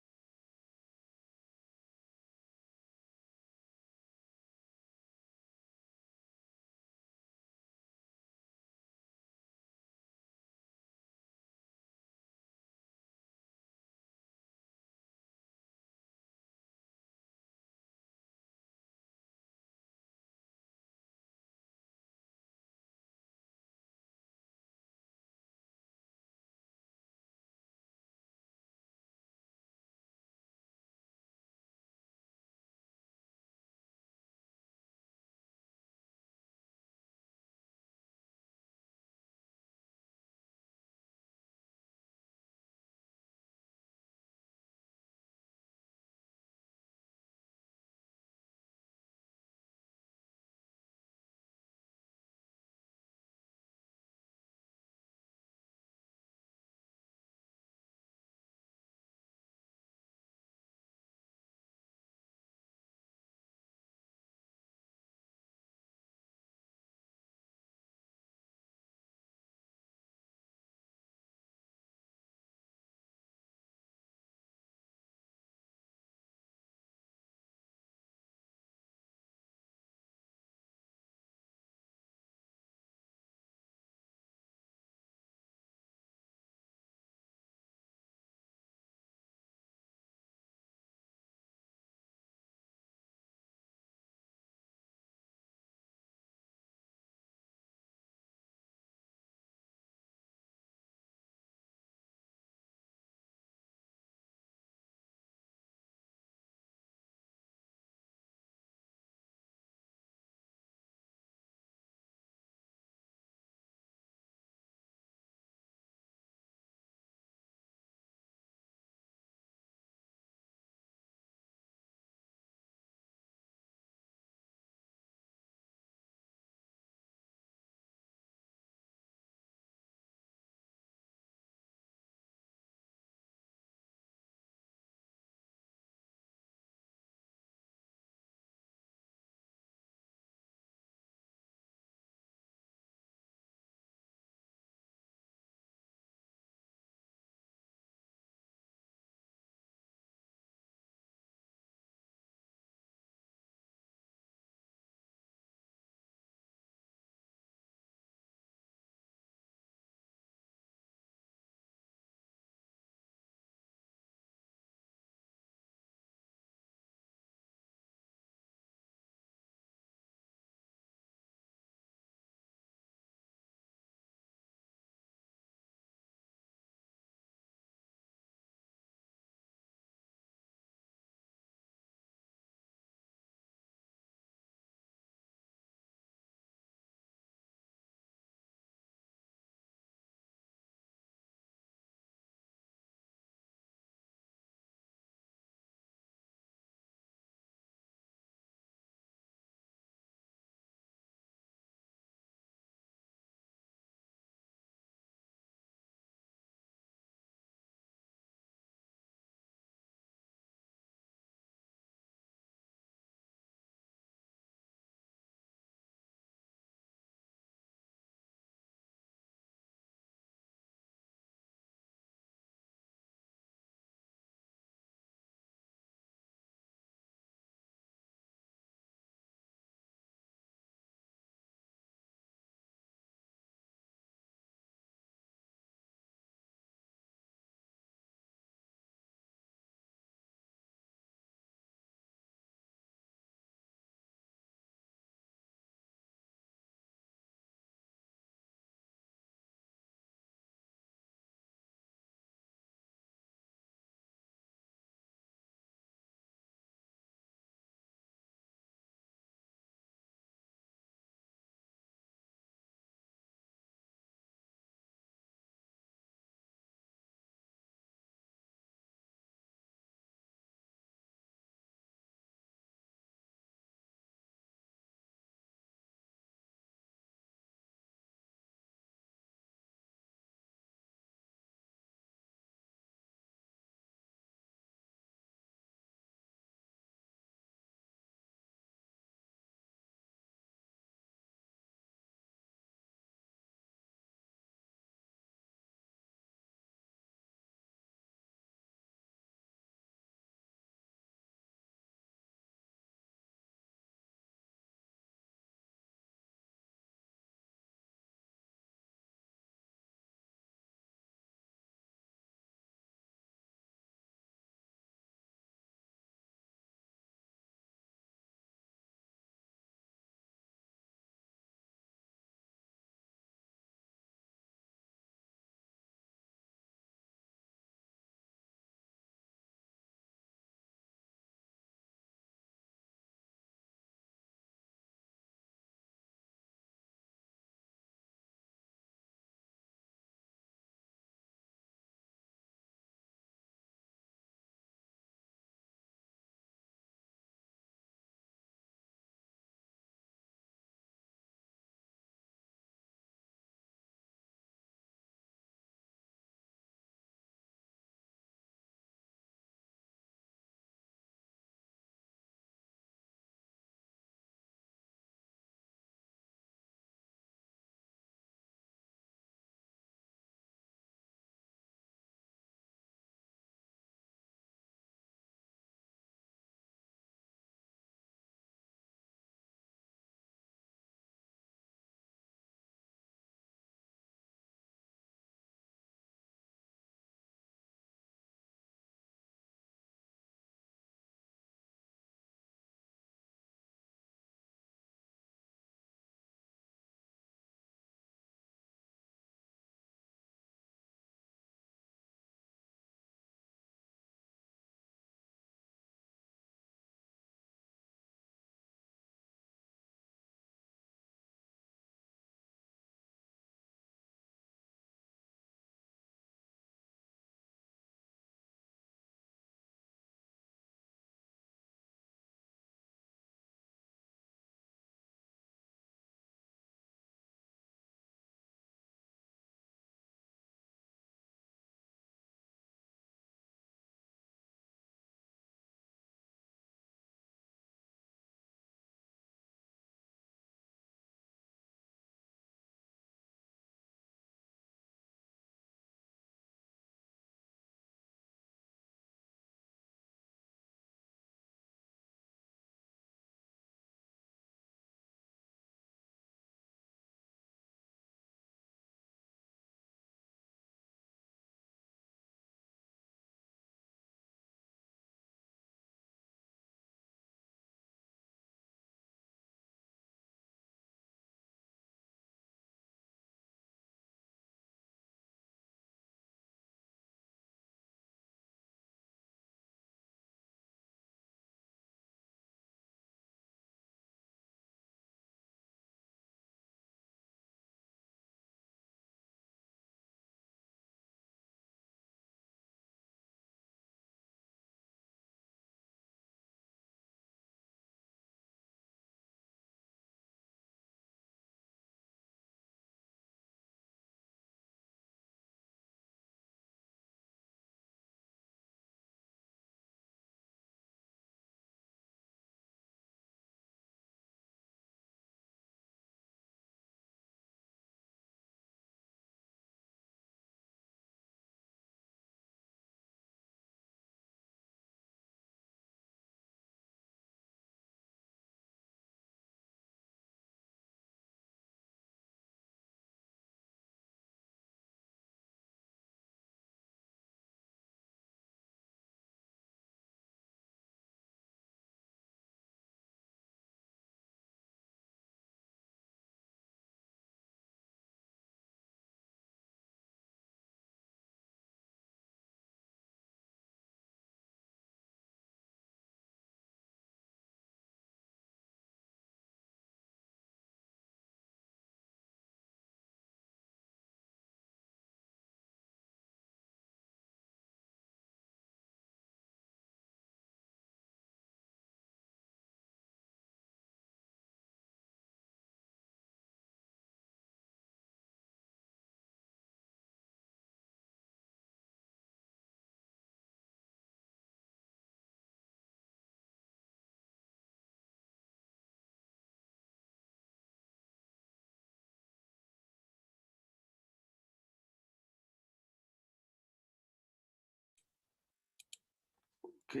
Ok.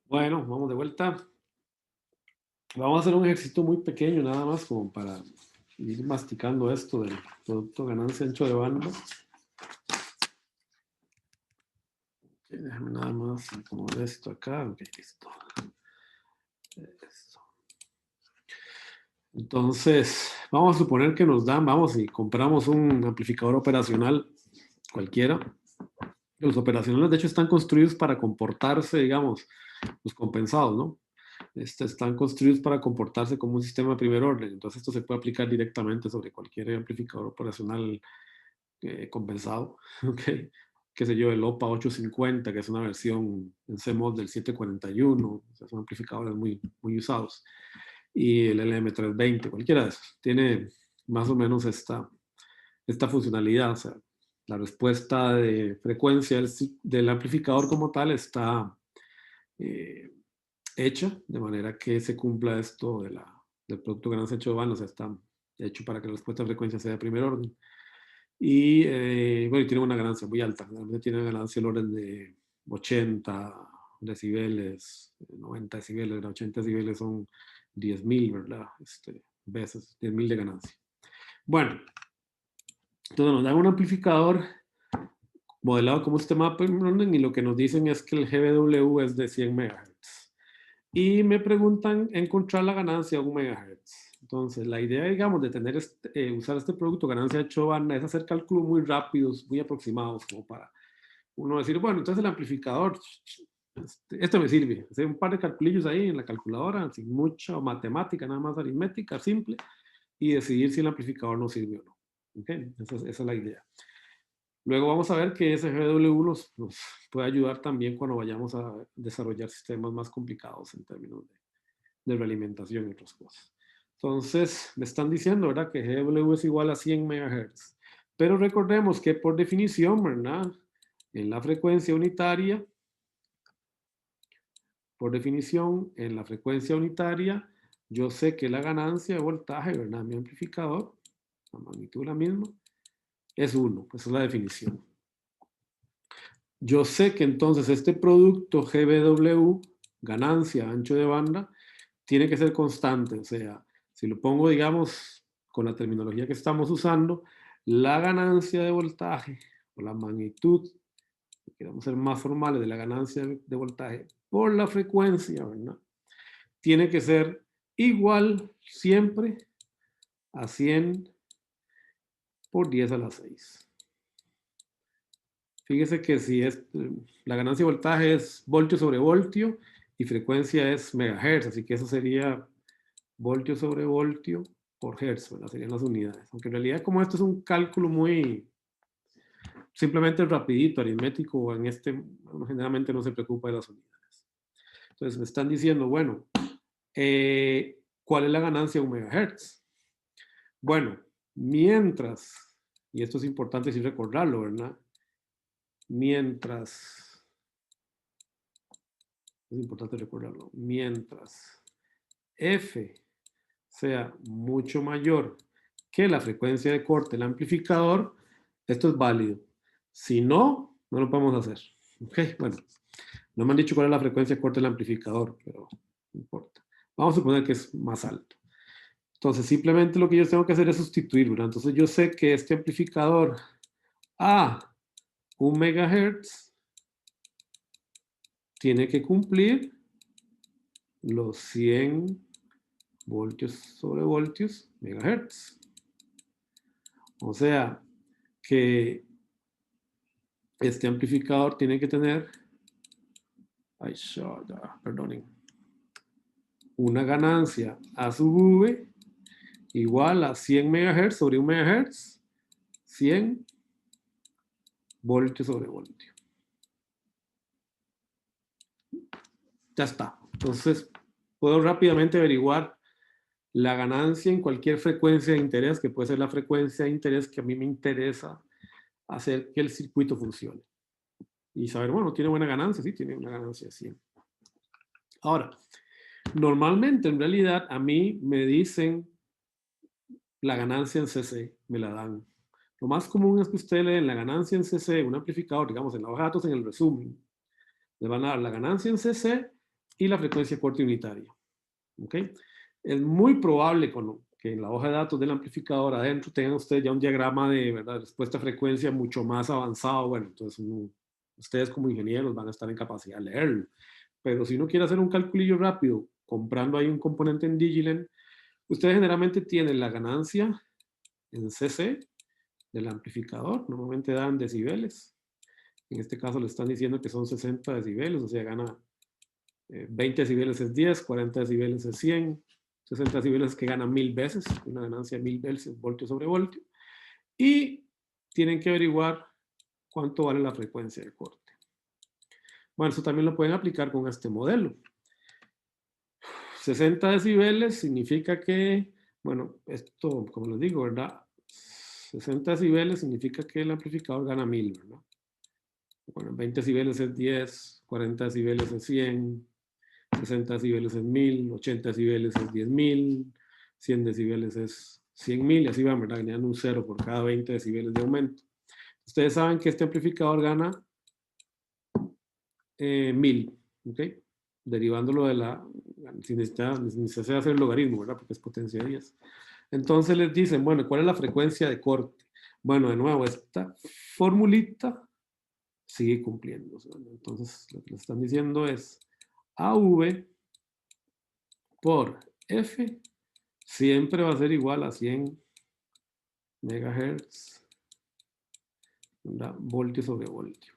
Bueno, vamos de vuelta. Vamos a hacer un ejercicio muy pequeño, nada más como para ir masticando esto del producto ganancia ancho de banda. Okay, déjame nada más acomodar esto acá. Ok, listo. Esto. Entonces, vamos a suponer que nos dan, vamos y compramos un amplificador operacional cualquiera. Los operacionales, de hecho, están construidos para comportarse, digamos, los compensados, ¿no? Están construidos para comportarse como un sistema de primer orden. Entonces, esto se puede aplicar directamente sobre cualquier amplificador operacional compensado. ¿Okay? Qué sé yo, el OPA 850, que es una versión en CMOS del 741. O sea, son amplificadores muy, muy usados. Y el LM320, cualquiera de esos. Tiene más o menos esta funcionalidad. O sea, la respuesta de frecuencia del amplificador como tal está hecha de manera que se cumpla esto del producto ganancia ancho de banda. O sea, está hecho para que la respuesta de frecuencia sea de primer orden. Y bueno, tiene una ganancia muy alta. Realmente tiene una ganancia del orden de 80 decibeles, 90 decibeles, 80 decibeles son 10.000, ¿verdad? Veces, 10.000 de ganancia. Bueno, entonces nos dan un amplificador modelado como un sistema de primer orden y lo que nos dicen es que el GBW es de 100 MHz. Y me preguntan encontrar la ganancia de 1 MHz. Entonces, la idea, digamos, de tener usar este producto ganancia ancho de banda es hacer cálculos muy rápidos, muy aproximados, como para uno decir, bueno, entonces el amplificador, este me sirve. Hacer un par de calculillos ahí en la calculadora, sin mucha matemática, nada más aritmética, simple, y decidir si el amplificador nos sirve o no. ¿Okay? Esa es la idea. Luego vamos a ver que ese GW nos puede ayudar también cuando vayamos a desarrollar sistemas más complicados en términos de realimentación y otras cosas. Entonces, me están diciendo, ¿verdad? Que GW es igual a 100 MHz. Pero recordemos que por definición, ¿verdad? En la frecuencia unitaria, por definición, en la frecuencia unitaria, yo sé que la ganancia de voltaje, ¿verdad? Mi amplificador, la magnitud es la misma, es 1. Esa es la definición. Yo sé que entonces este producto GBW, ganancia, ancho de banda, tiene que ser constante. O sea, si lo pongo, digamos, con la terminología que estamos usando, la ganancia de voltaje o la magnitud, si queremos ser más formales, de la ganancia de voltaje por la frecuencia, ¿verdad? Tiene que ser igual siempre a 100 por 10 a la 6. Fíjese que si la ganancia de voltaje es voltio sobre voltio y frecuencia es megahertz, así que eso sería voltio sobre voltio por hertz, ¿verdad? Serían las unidades. Aunque en realidad como esto es un cálculo muy simplemente rapidito, aritmético, generalmente no se preocupa de las unidades. Entonces me están diciendo, bueno, ¿cuál es la ganancia de 1 megahertz? Bueno, mientras, y esto es importante sí recordarlo, ¿verdad? Mientras, es importante recordarlo, mientras F sea mucho mayor que la frecuencia de corte del amplificador, esto es válido. Si no, no lo podemos hacer. Ok, bueno, no me han dicho cuál es la frecuencia de corte del amplificador, pero no importa. Vamos a suponer que es más alto. Entonces, simplemente lo que yo tengo que hacer es sustituir, ¿verdad? Entonces, yo sé que este amplificador a 1 megahertz tiene que cumplir los 100 voltios sobre voltios megahertz. O sea, que este amplificador tiene que tener, perdonen, una ganancia A sub V igual a 100 MHz sobre 1 MHz, 100 voltios sobre voltio. Ya está. Entonces, puedo rápidamente averiguar la ganancia en cualquier frecuencia de interés, que puede ser la frecuencia de interés que a mí me interesa hacer que el circuito funcione. Y saber, bueno, tiene buena ganancia, sí, tiene una ganancia 100. Ahora, normalmente, en realidad, a mí me dicen la ganancia en CC, me la dan. Lo más común es que ustedes leen la ganancia en CC, un amplificador, digamos, en la hoja de datos, en el resumen. Le van a dar la ganancia en CC y la frecuencia de corte unitaria. ¿Ok? Es muy probable que en la hoja de datos del amplificador adentro tengan ustedes ya un diagrama de, ¿verdad?, respuesta a frecuencia mucho más avanzado. Bueno, entonces ustedes como ingenieros van a estar en capacidad de leerlo. Pero si uno quiere hacer un calculillo rápido, comprando ahí un componente en Digilen, ustedes generalmente tienen la ganancia en CC del amplificador, normalmente dan decibeles. En este caso le están diciendo que son 60 decibeles, o sea, gana 20 decibeles es 10, 40 decibeles es 100, 60 decibeles es que gana 1000 veces, una ganancia de 1000 veces, voltio sobre voltio. Y tienen que averiguar cuánto vale la frecuencia de corte. Bueno, eso también lo pueden aplicar con este modelo. 60 decibeles significa que, bueno, esto, como les digo, ¿verdad? 60 decibeles significa que el amplificador gana 1000, ¿verdad? Bueno, 20 decibeles es 10, 40 decibeles es 100, 60 decibeles es 1000, 80 decibeles es 10.000, 100 decibeles es 100.000, y así van, ¿verdad? Ganando un 0 por cada 20 decibeles de aumento. Ustedes saben que este amplificador gana 1000, ¿ok? Derivándolo de sin necesidad de hacer el logaritmo, ¿verdad? Porque es potencia de 10. Entonces les dicen, bueno, ¿cuál es la frecuencia de corte? Bueno, de nuevo, esta formulita sigue cumpliendo. Entonces, lo que les están diciendo es AV por F siempre va a ser igual a 100 megahertz, ¿verdad? Voltio sobre voltio.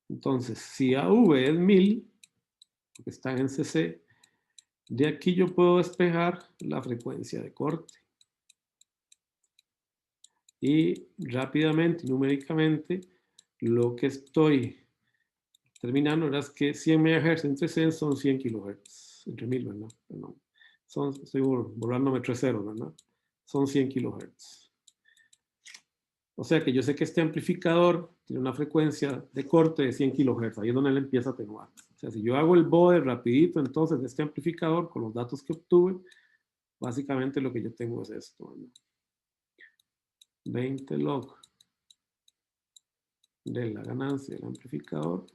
Entonces, si AV es 1000, porque están en CC, de aquí yo puedo despejar la frecuencia de corte. Y rápidamente, numéricamente, lo que estoy terminando es que 100 MHz entre 100 son 100 kHz. Entre 1000, ¿verdad? Perdón. Estoy borrándome 3 ceros, ¿verdad? Son 100 kHz. O sea que yo sé que este amplificador tiene una frecuencia de corte de 100 kHz. Ahí es donde él empieza a atenuar. O sea, si yo hago el bode rapidito, entonces de este amplificador, con los datos que obtuve, básicamente lo que yo tengo es esto, ¿verdad? 20 log de la ganancia del amplificador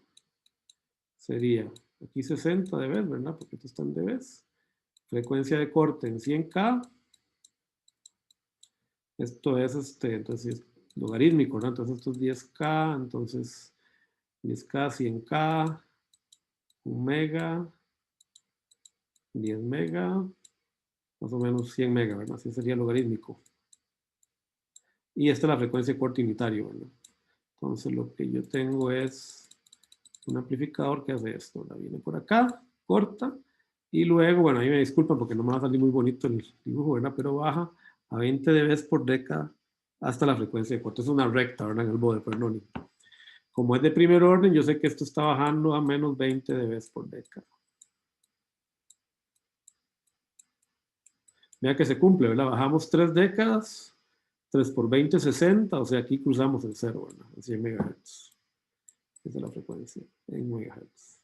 sería aquí 60 dB, ¿verdad? Porque esto está en dB. Frecuencia de corte en 100K. Esto es entonces es logarítmico, ¿no? Entonces esto es 10K, entonces 10K, 100K, 1 mega, 10 mega, más o menos 100 mega, ¿verdad? Así sería logarítmico. Y esta es la frecuencia de corte unitario, ¿verdad? Entonces lo que yo tengo es un amplificador que hace esto, ¿verdad? Viene por acá, corta, y luego, bueno, ahí me disculpan porque no me va a salir muy bonito el dibujo, ¿verdad? Pero baja a 20 dB por década hasta la frecuencia de corte. Es una recta, ¿verdad? En el bode, perdón. Como es de primer orden, yo sé que esto está bajando a menos 20 dB por década. Vea que se cumple, ¿verdad? Bajamos 3 décadas, 3 por 20, 60, o sea, aquí cruzamos el 0, ¿verdad? En 100 MHz. Esa es la frecuencia en MHz.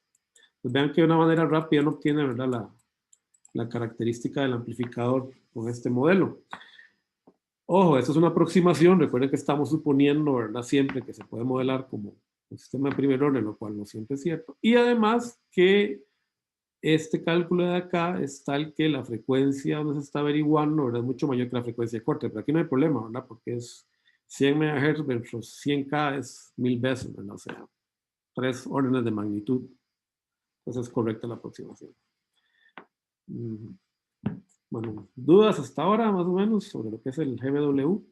Pues vean que de una manera rápida uno obtiene, ¿verdad?, la característica del amplificador con este modelo. Ojo, esto es una aproximación. Recuerden que estamos suponiendo, ¿verdad?, siempre que se puede modelar como un sistema de primer orden, lo cual no siempre es cierto. Y además que este cálculo de acá es tal que la frecuencia donde se está averiguando, ¿verdad?, es mucho mayor que la frecuencia de corte. Pero aquí no hay problema, ¿verdad?, porque es 100 MHz versus 100K es 1000 veces, ¿verdad? O sea, 3 órdenes de magnitud. Entonces es correcta la aproximación. Bueno, ¿dudas hasta ahora más o menos sobre lo que es el GBW?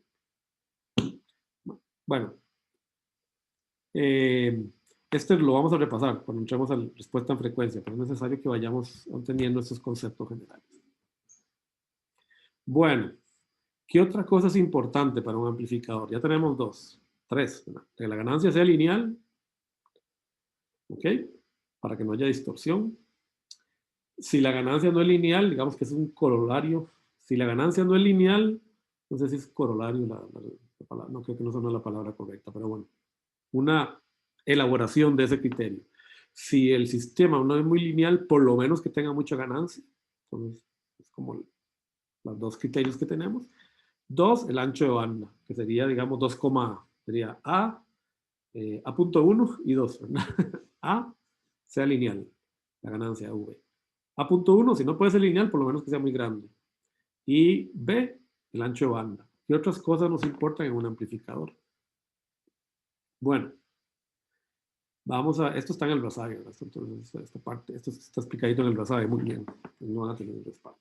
Bueno, este lo vamos a repasar cuando entremos a la respuesta en frecuencia, pero es necesario que vayamos entendiendo estos conceptos generales. Bueno, ¿qué otra cosa es importante para un amplificador? Ya tenemos 3, ¿verdad? Que la ganancia sea lineal, ¿ok? Para que no haya distorsión. Si la ganancia no es lineal, digamos que es un corolario. Si la ganancia no es lineal, no sé si es corolario la palabra, no creo que no sea la palabra correcta, pero bueno, una elaboración de ese criterio. Si el sistema no es muy lineal, por lo menos que tenga mucha ganancia. Entonces, es como los 2 criterios que tenemos. 2, el ancho de banda, que sería, digamos, sería A.1 y 2, ¿verdad? A sea lineal, la ganancia V. A.1, si no puede ser lineal, por lo menos que sea muy grande. Y B, el ancho de banda. ¿Qué otras cosas nos importan en un amplificador? Bueno, vamos a, esto está en el Rasabe, entonces esta parte, esto está explicadito en el Rasabe, muy bien, no van a tener el respaldo.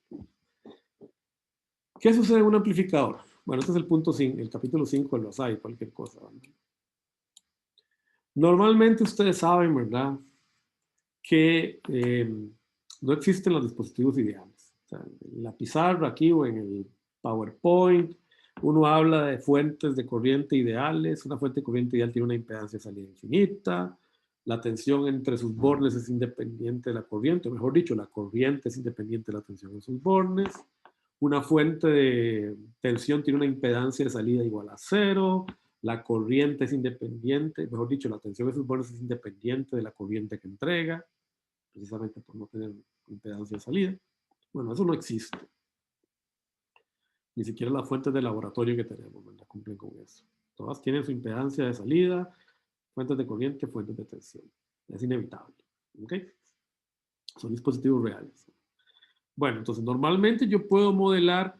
¿Qué sucede en un amplificador? Bueno, este es el punto 5, el capítulo 5 del Rasabe, cualquier cosa. Normalmente ustedes saben, ¿verdad?, que no existen los dispositivos ideales. O sea, en la pizarra aquí o en el PowerPoint, uno habla de fuentes de corriente ideales. Una fuente de corriente ideal tiene una impedancia de salida infinita. La tensión entre sus bornes es independiente de la corriente, o mejor dicho, la corriente es independiente de la tensión en sus bornes. Una fuente de tensión tiene una impedancia de salida igual a 0. La corriente es independiente, mejor dicho, la tensión de sus bornes es independiente de la corriente que entrega, precisamente por no tener impedancia de salida. Bueno, eso no existe. Ni siquiera las fuentes de laboratorio que tenemos, ¿verdad?, cumplen con eso. Todas tienen su impedancia de salida, fuentes de corriente, fuentes de tensión. Es inevitable. ¿Ok? Son dispositivos reales. Bueno, entonces normalmente yo puedo modelar,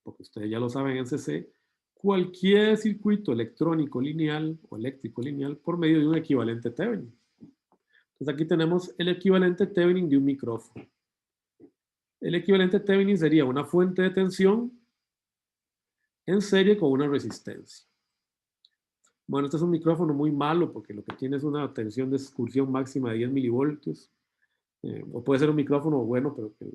porque ustedes ya lo saben en CC, cualquier circuito electrónico lineal o eléctrico lineal por medio de un equivalente Thevenin. Entonces aquí tenemos el equivalente Thevenin de un micrófono. El equivalente Thevenin sería una fuente de tensión en serie con una resistencia. Bueno, este es un micrófono muy malo porque lo que tiene es una tensión de excursión máxima de 10 milivoltios. O puede ser un micrófono bueno, pero que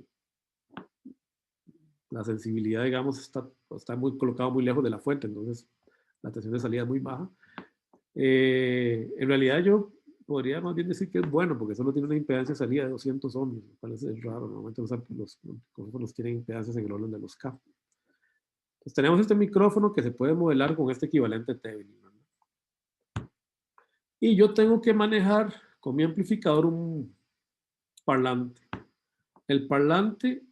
la sensibilidad, digamos, está muy colocado muy lejos de la fuente, entonces la tensión de salida es muy baja. En realidad yo podría más bien decir que es bueno, porque solo tiene una impedancia de salida de 200 ohms, lo cual es raro. Normalmente los micrófonos tienen impedancias en el orden de los K. Entonces tenemos este micrófono que se puede modelar con este equivalente Thevenin, ¿verdad? Y yo tengo que manejar con mi amplificador un parlante. El parlante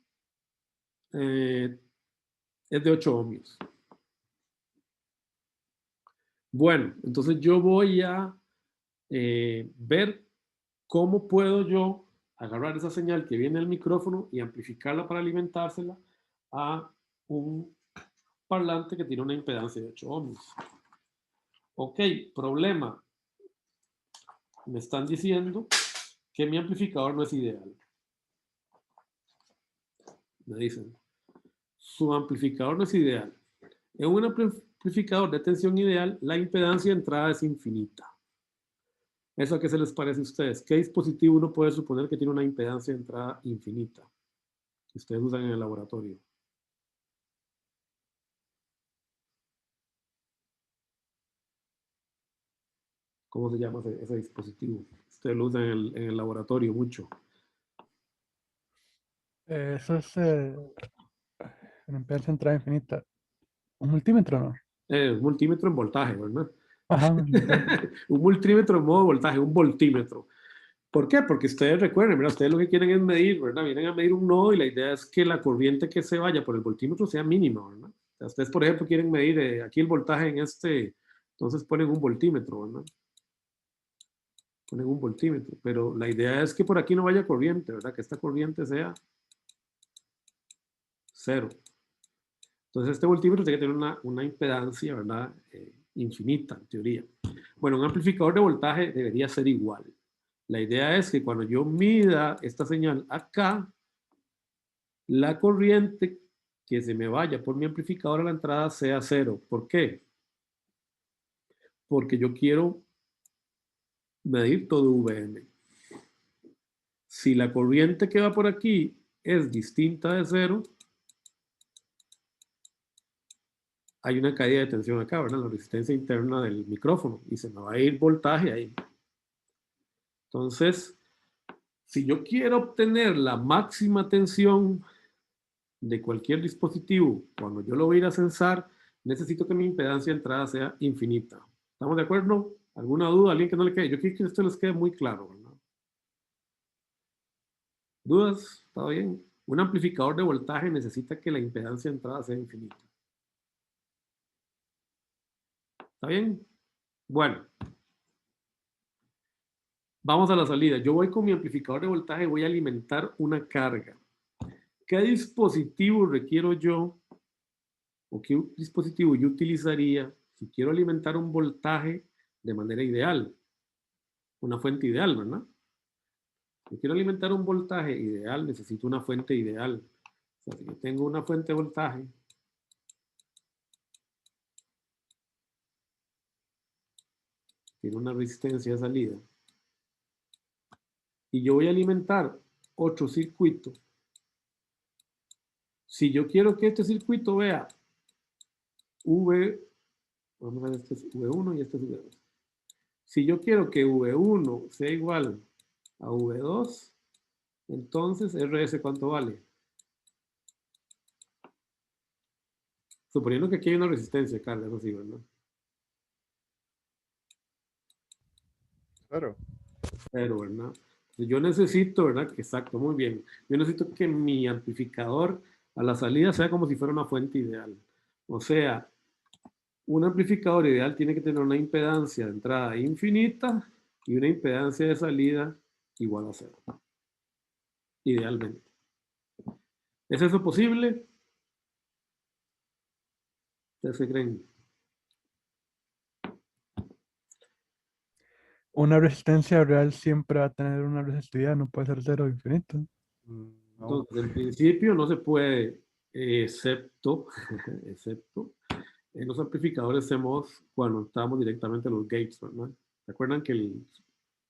es de 8 ohmios. Bueno, entonces yo voy a ver cómo puedo yo agarrar esa señal que viene del micrófono y amplificarla para alimentársela a un parlante que tiene una impedancia de 8 ohmios. Ok, problema. Me están diciendo que mi amplificador no es ideal. Me dicen, su amplificador no es ideal. En un amplificador de tensión ideal, la impedancia de entrada es infinita. ¿Eso a qué se les parece a ustedes? ¿Qué dispositivo uno puede suponer que tiene una impedancia de entrada infinita que ustedes usan en el laboratorio? ¿Cómo se llama ese dispositivo? Ustedes lo usan en el laboratorio mucho. Eso es una impedancia de entrada infinita. ¿Un multímetro, no? Un multímetro en voltaje, ¿verdad? Ajá, Un multímetro en modo voltaje, un voltímetro. ¿Por qué? Porque ustedes recuerden, ¿verdad? Ustedes lo que quieren es medir, ¿verdad? Vienen a medir un nodo y la idea es que la corriente que se vaya por el voltímetro sea mínima, ¿verdad? O sea, ustedes, por ejemplo, quieren medir aquí el voltaje en este, entonces ponen un voltímetro, ¿verdad? Ponen un voltímetro, pero la idea es que por aquí no vaya corriente, ¿verdad? Que esta corriente sea 0. Entonces este voltímetro tiene que tener una impedancia, ¿verdad? Infinita, en teoría. Bueno, un amplificador de voltaje debería ser igual. La idea es que cuando yo mida esta señal acá, la corriente que se me vaya por mi amplificador a la entrada sea 0. ¿Por qué? Porque yo quiero medir todo VM. Si la corriente que va por aquí es distinta de 0, hay una caída de tensión acá, ¿verdad? La resistencia interna del micrófono y se me va a ir voltaje ahí. Entonces, si yo quiero obtener la máxima tensión de cualquier dispositivo, cuando yo lo voy a ir a censar, necesito que mi impedancia de entrada sea infinita. ¿Estamos de acuerdo? ¿Alguna duda? ¿Alguien que no le quede? Yo quiero que esto les quede muy claro, ¿verdad? ¿Dudas? ¿Está bien? Un amplificador de voltaje necesita que la impedancia de entrada sea infinita. ¿Está bien? Bueno. Vamos a la salida. Yo voy con mi amplificador de voltaje y voy a alimentar una carga. ¿Qué dispositivo requiero yo o qué dispositivo yo utilizaría si quiero alimentar un voltaje de manera ideal? Una fuente ideal, ¿verdad? Si quiero alimentar un voltaje ideal, necesito una fuente ideal. O sea, si yo tengo una fuente de voltaje, tiene una resistencia de salida, y yo voy a alimentar otro circuito. Si yo quiero que este circuito vea vamos a ver, este es V1 y este es V2. Si yo quiero que V1 sea igual a V2, entonces RS, ¿cuánto vale? Suponiendo que aquí hay una resistencia de carga, eso sí, ¿verdad? Claro. Pero, ¿verdad? Yo necesito, ¿verdad? Exacto, muy bien. Yo necesito que mi amplificador a la salida sea como si fuera una fuente ideal. O sea, un amplificador ideal tiene que tener una impedancia de entrada infinita y una impedancia de salida igual a 0. Idealmente. ¿Es eso posible? ¿Ustedes qué creen? Una resistencia real siempre va a tener una resistividad, no puede ser 0 infinito. No. Entonces, en principio no se puede, excepto en los amplificadores CMOS cuando estamos directamente a los gates, ¿verdad? ¿Se acuerdan que en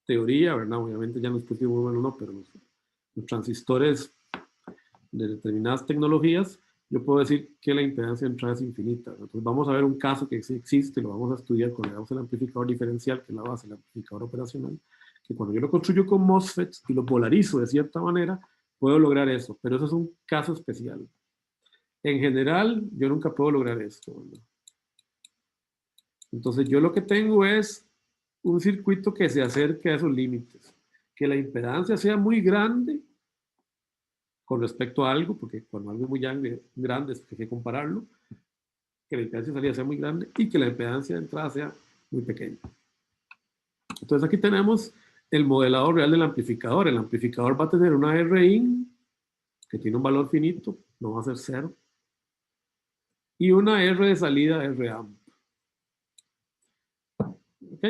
teoría, ¿verdad? Obviamente ya no es positivo, bueno, no, pero los transistores de determinadas tecnologías, yo puedo decir que la impedancia de entrada es infinita. Entonces vamos a ver un caso que sí existe, lo vamos a estudiar cuando veamos el amplificador diferencial, que es la base del amplificador operacional, que cuando yo lo construyo con MOSFETs y lo polarizo de cierta manera, puedo lograr eso, pero eso es un caso especial. En general, yo nunca puedo lograr esto, ¿verdad? Entonces yo lo que tengo es un circuito que se acerque a esos límites, que la impedancia sea muy grande con respecto a algo, porque cuando algo es muy grande es que hay que compararlo, que la impedancia de salida sea muy grande y que la impedancia de entrada sea muy pequeña. Entonces aquí tenemos el modelado real del amplificador. El amplificador va a tener una Rin que tiene un valor finito, no va a ser 0, y una R de salida RAM. ¿Ok?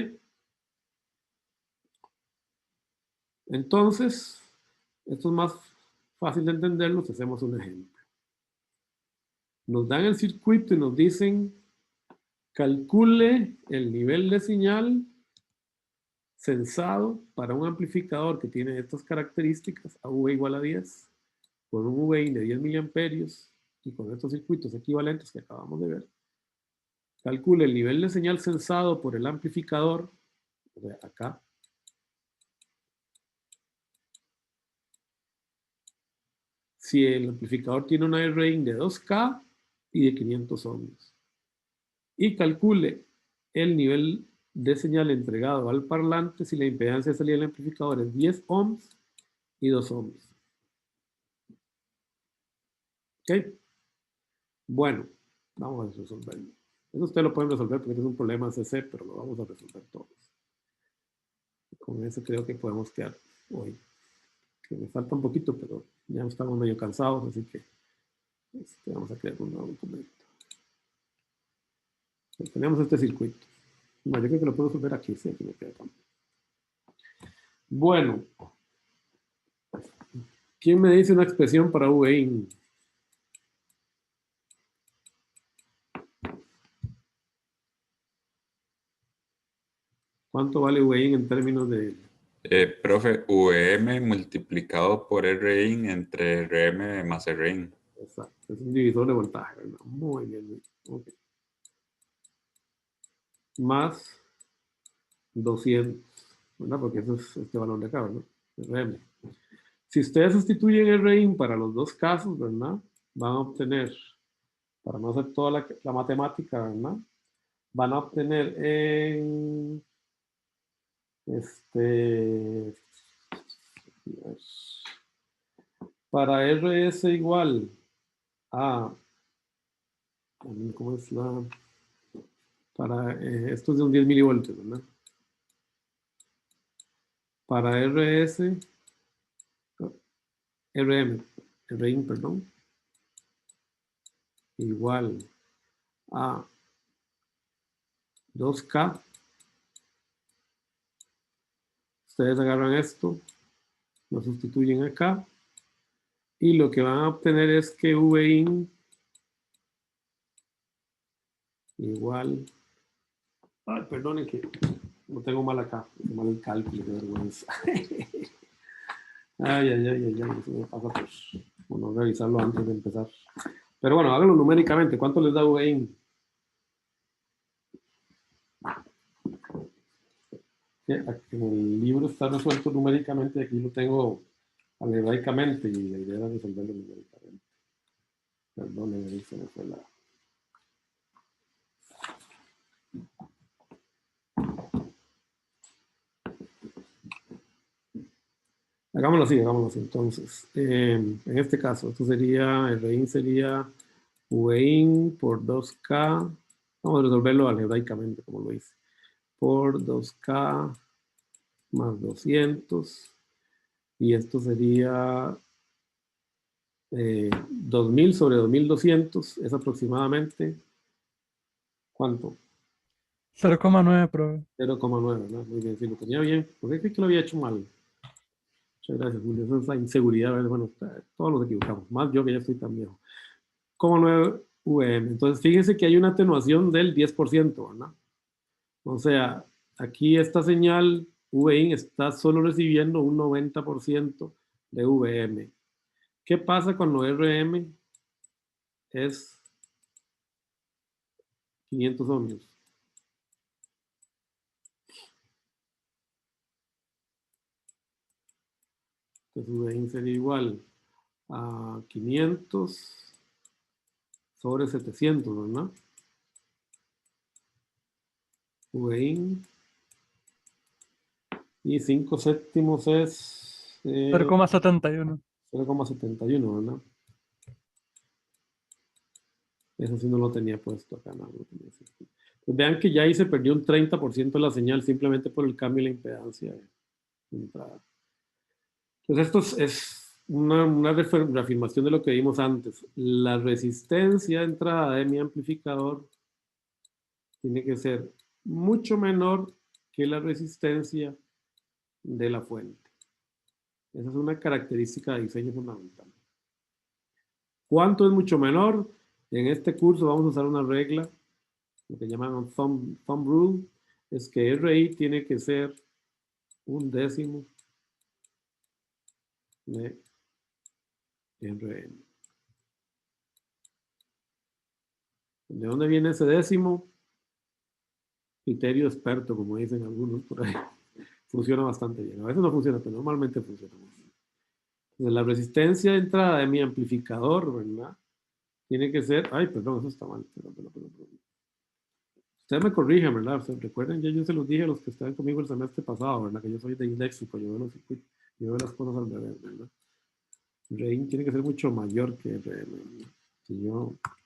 Entonces, esto es más fácil de entenderlo si hacemos un ejemplo. Nos dan el circuito y nos dicen, calcule el nivel de señal sensado para un amplificador que tiene estas características, AV igual a 10, con un VIN de 10 miliamperios y con estos circuitos equivalentes que acabamos de ver. Calcule el nivel de señal sensado por el amplificador, o sea, acá. Si el amplificador tiene una RIN de 2K y de 500 ohms. Y calcule el nivel de señal entregado al parlante si la impedancia de salida del amplificador es 10 ohms y 2 ohms. ¿Ok? Bueno, vamos a resolverlo. Eso ustedes lo pueden resolver porque es un problema CC, pero lo vamos a resolver todos. Con eso creo que podemos quedar hoy. Que me falta un poquito, pero ya estamos medio cansados, así que vamos a crear un nuevo documento. Tenemos este circuito. No, yo creo que lo puedo resolver aquí, sí, aquí me queda acá. Bueno, ¿quién me dice una expresión para VIN? ¿Cuánto vale VIN en términos de... Profe, VM multiplicado por RIN entre RM más RIN. Exacto, es un divisor de voltaje, ¿verdad? Muy bien. Okay. Más 200, ¿verdad? Porque eso es este valor de acá, ¿verdad? RM. Si ustedes sustituyen RIN para los dos casos, ¿verdad? Van a obtener, para no hacer toda la matemática, ¿verdad? Van a obtener en para RS igual a, ¿cómo es la? Para esto es de un 10 milivoltios, ¿verdad? para RS, RIN, perdón, igual a 2K. Ustedes agarran esto, lo sustituyen acá, y lo que van a obtener es que VIN igual, ay, perdonen que lo tengo mal acá, tengo mal el cálculo, qué vergüenza. Ay, eso me pasa por no revisarlo antes de empezar. Pero bueno, háganlo numéricamente. ¿Cuánto les da VIN? En el libro está resuelto numéricamente, aquí lo tengo algebraicamente, y la idea era resolverlo numéricamente. Perdón, ahí se me fue la... Hagámoslo así. Entonces, en este caso, esto sería, el RIN sería VIN por 2K. Vamos a resolverlo algebraicamente, como lo hice. Por 2K más 200. Y esto sería 2000 sobre 2200. Es aproximadamente, ¿cuánto? 0,9, profe. 0,9, ¿no? Muy bien, sí, lo tenía bien. ¿Por qué creí que lo había hecho mal? Muchas gracias, Julio. Esa es la inseguridad. Bueno, todos nos equivocamos. Más yo que ya estoy tan viejo. 0,9 VM. Entonces, fíjense que hay una atenuación del 10%, ¿verdad? O sea, aquí esta señal VIN está solo recibiendo un 90% de VM. ¿Qué pasa cuando RM es 500 ohmios? Entonces VIN sería igual a 500 sobre 700, ¿verdad? VIN. Y 5 séptimos es 0,71. 0,71, ¿verdad? Eso sí no lo tenía puesto acá. No lo tenía así. Pues vean que ya ahí se perdió un 30% de la señal simplemente por el cambio en la impedancia de entrada. Entonces esto es una reafirmación de lo que vimos antes. La resistencia de entrada de mi amplificador tiene que ser mucho menor que la resistencia de la fuente. Esa es una característica de diseño fundamental. ¿Cuánto es mucho menor? En este curso vamos a usar una regla, lo que llaman thumb rule, es que RI tiene que ser 1/10 de RM. ¿De dónde viene ese décimo? Criterio experto, como dicen algunos por ahí. Funciona bastante bien. A veces no funciona, pero normalmente funciona muy bien. Entonces, la resistencia de entrada de mi amplificador, ¿verdad? Tiene que ser... Ay, perdón, eso está mal. Perdón. Ustedes me corrigen, ¿verdad? Ustedes recuerden, ya yo se los dije a los que estaban conmigo el semestre pasado, ¿verdad? Que yo soy de indéxico, yo veo los circuitos, yo veo las cosas al revés, ¿verdad? RIN tiene que ser mucho mayor que RM. Si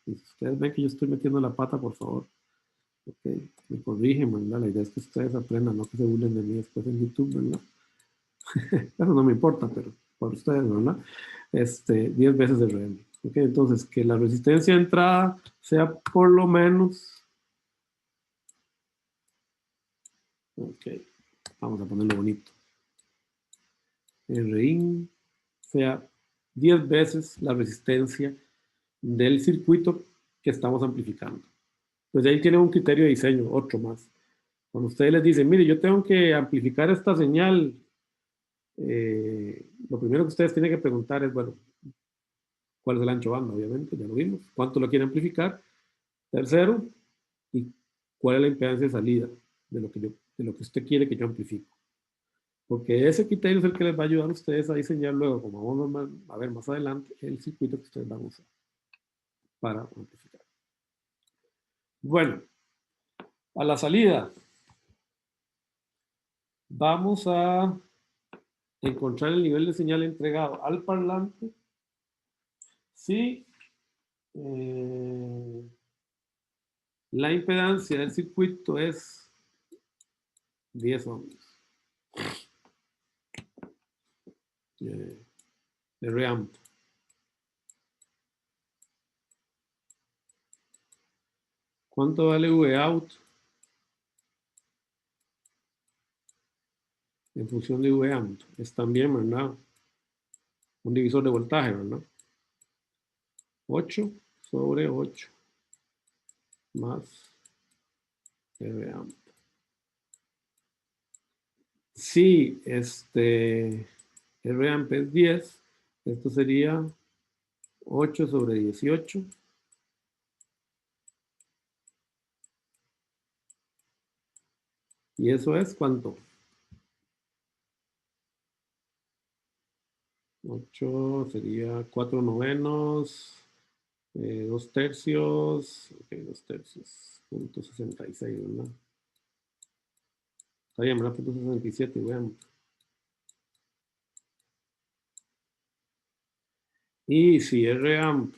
ustedes ven que yo estoy metiendo la pata, por favor, okay, me corrigen, ¿verdad? La idea es que ustedes aprendan, no que se burlen de mí después en YouTube, ¿verdad? Eso no me importa, pero por ustedes, ¿verdad? 10 veces de RM. Ok, entonces, que la resistencia de entrada sea por lo menos... Ok, vamos a ponerlo bonito. El RIN sea 10 veces la resistencia del circuito que estamos amplificando. Pues ahí tiene un criterio de diseño, otro más. Cuando ustedes les dicen, mire, yo tengo que amplificar esta señal, lo primero que ustedes tienen que preguntar es, bueno, ¿cuál es el ancho banda? Obviamente, ya lo vimos. ¿Cuánto lo quiere amplificar? Tercero, ¿y cuál es la impedancia de salida de lo que usted quiere que yo amplifique? Porque ese criterio es el que les va a ayudar a ustedes a diseñar luego, como vamos a ver más adelante, el circuito que ustedes van a usar para amplificar. Bueno, a la salida vamos a encontrar el nivel de señal entregado al parlante si la impedancia del circuito es 10 ohmios. ramp. ¿Cuánto vale V out en función de V amp? Es también, ¿verdad? Un divisor de voltaje, ¿verdad? 8 sobre 8 más V amp. Si R amp es 10, esto sería 8 sobre 18. ¿Y eso es cuánto? 8 sería 4 novenos, 2 tercios, ok, 2 tercios, punto 66, ¿verdad? Está bien, ¿verdad? Punto 67, veamos. Y si R amp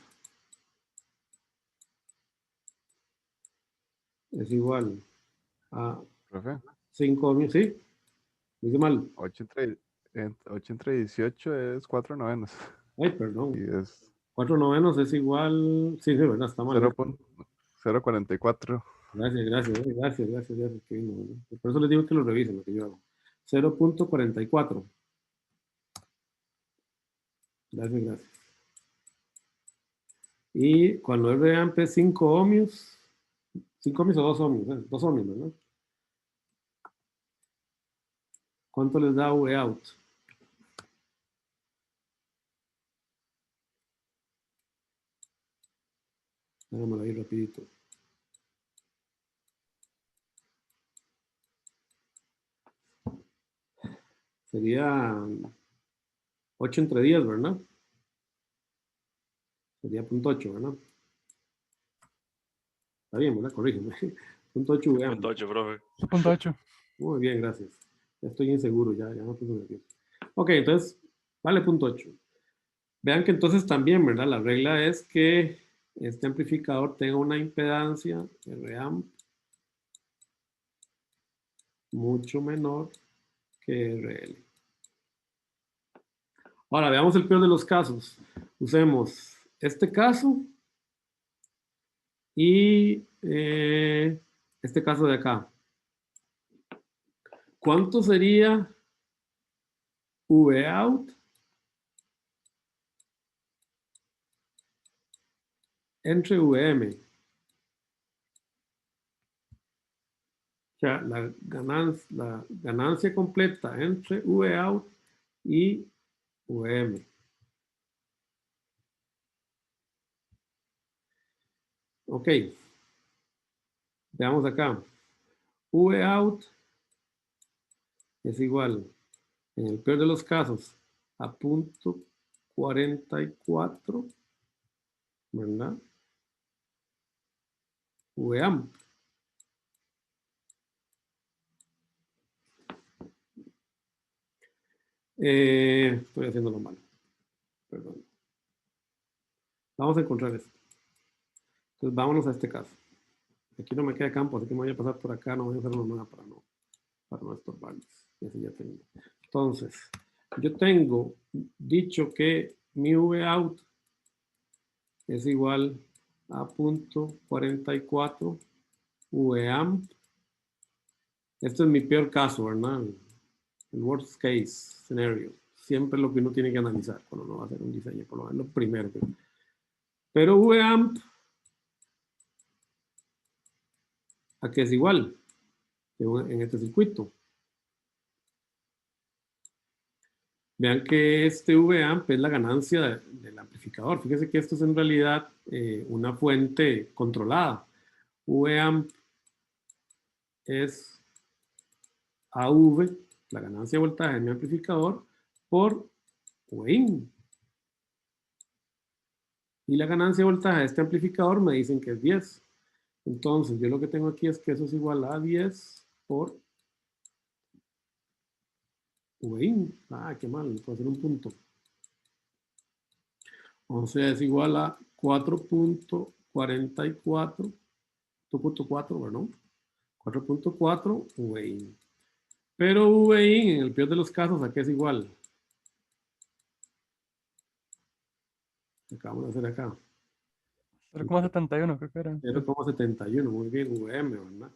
es igual a Profe, 5 ohmios, ¿sí? Dice mal. 8 entre 18 es 4 novenos. Ay, perdón. Y es 4 novenos es igual, sí, sí, ¿verdad? Está mal. 0.044. Gracias, gracias, que vino, ¿verdad? Por eso les digo que lo revisen, lo que yo hago. 0.44. Gracias. Y cuando R amp es 5 ohmios, 5 ohmios o 2 ohmios, 2 ohmios, ¿verdad? ¿Cuánto les da V out? Déjamelo ahí rapidito. Sería 8 entre 10, ¿verdad? Sería 0.8, ¿verdad? Está bien, ¿verdad? Corrígeme. 0.8 V amp. 0.8, profe. 2.8. Muy bien, gracias. Ya estoy inseguro, ya me puse nervioso. Ok, entonces, vale 0.8. Vean que entonces también, ¿verdad? La regla es que este amplificador tenga una impedancia R-amp mucho menor que RL. Ahora, veamos el peor de los casos. Usemos este caso y este caso de acá. ¿Cuánto sería V out entre VM? O sea, la ganancia completa entre V out y VM. Ok. Veamos acá. V out es igual, en el peor de los casos, a 0.44, ¿verdad? V amp. Estoy haciéndolo mal. Perdón. Vamos a encontrar esto. Entonces vámonos a este caso. Aquí no me queda campo, así que me voy a pasar por acá, no voy a hacerlo nada para no estorbarles. Y así ya tengo. Entonces, yo tengo dicho que mi V out es igual a 0.44 V amp. Este es mi peor caso, ¿verdad? El worst case scenario. Siempre lo que uno tiene que analizar cuando uno va a hacer un diseño, por lo menos lo primero. Pero V amp, ¿a qué es igual? En este circuito. Vean que este V amp es la ganancia del amplificador. Fíjense que esto es en realidad una fuente controlada. V amp es AV, la ganancia de voltaje de mi amplificador, por Vin. Y la ganancia de voltaje de este amplificador me dicen que es 10. Entonces, yo lo que tengo aquí es que eso es igual a 10 por Vin. Ah, qué mal, puedo hacer un punto. O sea, es igual a 4.44, 2.4, ¿verdad? 4.4 Vin. Pero Vin, en el peor de los casos, ¿a qué es igual? que acabamos de hacer acá. 0,71 creo que era. 0,71, muy bien, VM, ¿verdad?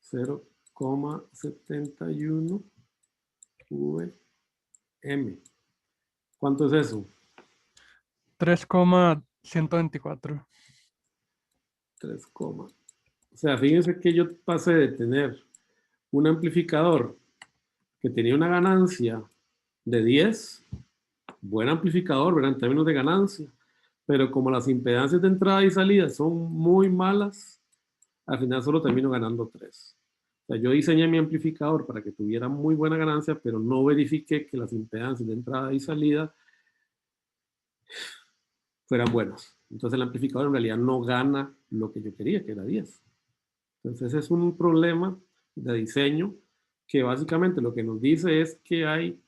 0,71 VM. ¿Cuánto es eso? 3,124. 3, o sea, fíjense que yo pasé de tener un amplificador que tenía una ganancia de 10, buen amplificador, ¿verdad? En términos de ganancia, pero como las impedancias de entrada y salida son muy malas, al final solo termino ganando 3. O sea, yo diseñé mi amplificador para que tuviera muy buena ganancia, pero no verifiqué que las impedancias de entrada y salida fueran buenas. Entonces el amplificador en realidad no gana lo que yo quería, que era 10. Entonces es un problema de diseño que básicamente lo que nos dice es que hay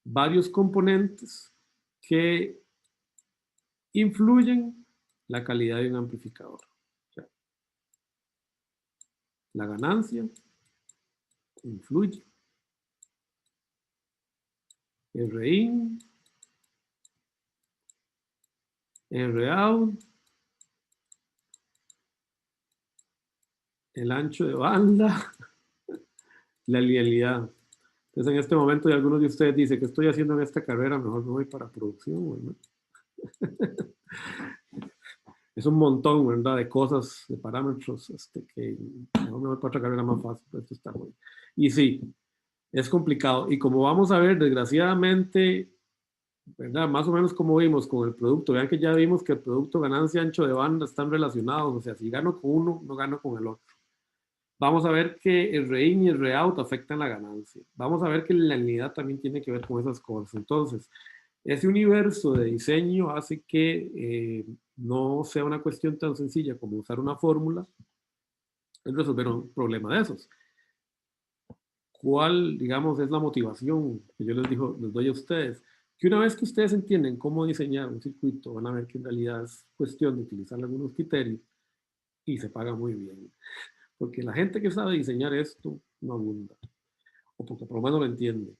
varios componentes que influyen la calidad de un amplificador. O sea, la ganancia influye. RIN, ROUT, el ancho de banda, la linealidad. Entonces en este momento, y algunos de ustedes dicen, ¿qué estoy haciendo en esta carrera? Mejor me voy para producción, ¿verdad? Es un montón, ¿verdad? De cosas, de parámetros, que mejor me voy para otra carrera más fácil, pero esto está muy... Y sí, es complicado. Y como vamos a ver, desgraciadamente, ¿verdad? Más o menos como vimos con el producto. Vean que ya vimos que el producto, ganancia, ancho de banda están relacionados. O sea, si gano con uno, no gano con el otro. Vamos a ver que el RIN y el ROUT afectan la ganancia. Vamos a ver que la linealidad también tiene que ver con esas cosas. Entonces, ese universo de diseño hace que no sea una cuestión tan sencilla como usar una fórmula y resolver un problema de esos. ¿Cuál, digamos, es la motivación que yo les doy a ustedes? Que una vez que ustedes entienden cómo diseñar un circuito, van a ver que en realidad es cuestión de utilizar algunos criterios y se paga muy bien. Porque la gente que sabe diseñar esto no abunda, o porque por lo menos lo entiende.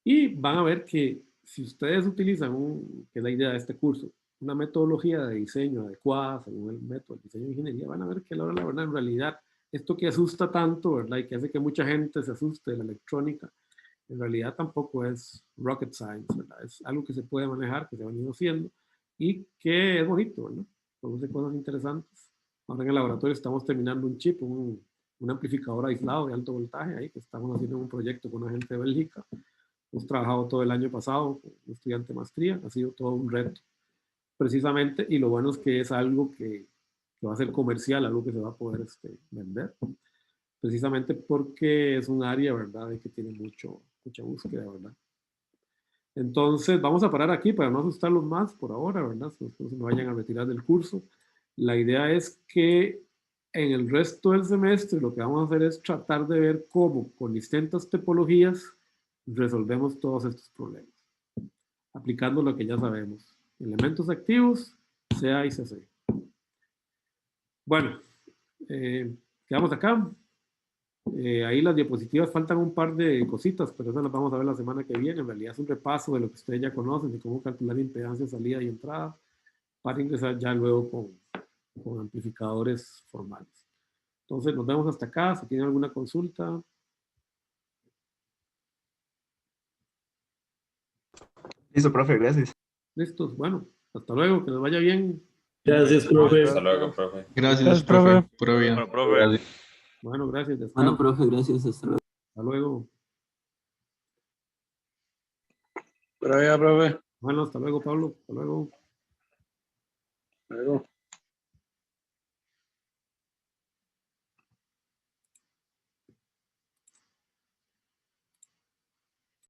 Y van a ver que si ustedes utilizan, que es la idea de este curso, una metodología de diseño adecuada según el método de diseño de ingeniería, van a ver que a la hora de la verdad, en realidad, esto que asusta tanto, ¿verdad? Y que hace que mucha gente se asuste de la electrónica, en realidad tampoco es rocket science, ¿verdad? Es algo que se puede manejar, que se ha venido haciendo y que es bonito, ¿verdad? Produce cosas interesantes. Ahora en el laboratorio estamos terminando un chip, un amplificador aislado de alto voltaje ahí, que estamos haciendo un proyecto con una gente de Bélgica. Hemos trabajado todo el año pasado con un estudiante de maestría, ha sido todo un reto, precisamente, y lo bueno es que es algo que va a ser comercial, algo que se va a poder vender, precisamente porque es un área, ¿verdad?, de que tiene mucha búsqueda, ¿verdad? Entonces, vamos a parar aquí para no asustarlos más por ahora, ¿verdad? No se me vayan a retirar del curso. La idea es que en el resto del semestre lo que vamos a hacer es tratar de ver cómo con distintas topologías resolvemos todos estos problemas, aplicando lo que ya sabemos. Elementos activos, CA y CC. Bueno, quedamos acá. Ahí las diapositivas faltan un par de cositas, pero esas las vamos a ver la semana que viene. En realidad es un repaso de lo que ustedes ya conocen, de cómo calcular impedancia, salida y entrada, para ingresar ya luego con amplificadores formales. Entonces nos vemos hasta acá. Si tienen alguna consulta. Listo, profe, gracias. Listos. Bueno, hasta luego. Que les vaya bien. Gracias, profe. Hasta luego, profe. Gracias, Gracias, profe. profe. Pura vida. Bueno, profe. Bueno, gracias. Descansen. Bueno, profe, gracias. Hasta luego. Hasta luego. Por allá, profe. Bueno, hasta luego, Pablo. Hasta luego. Luego.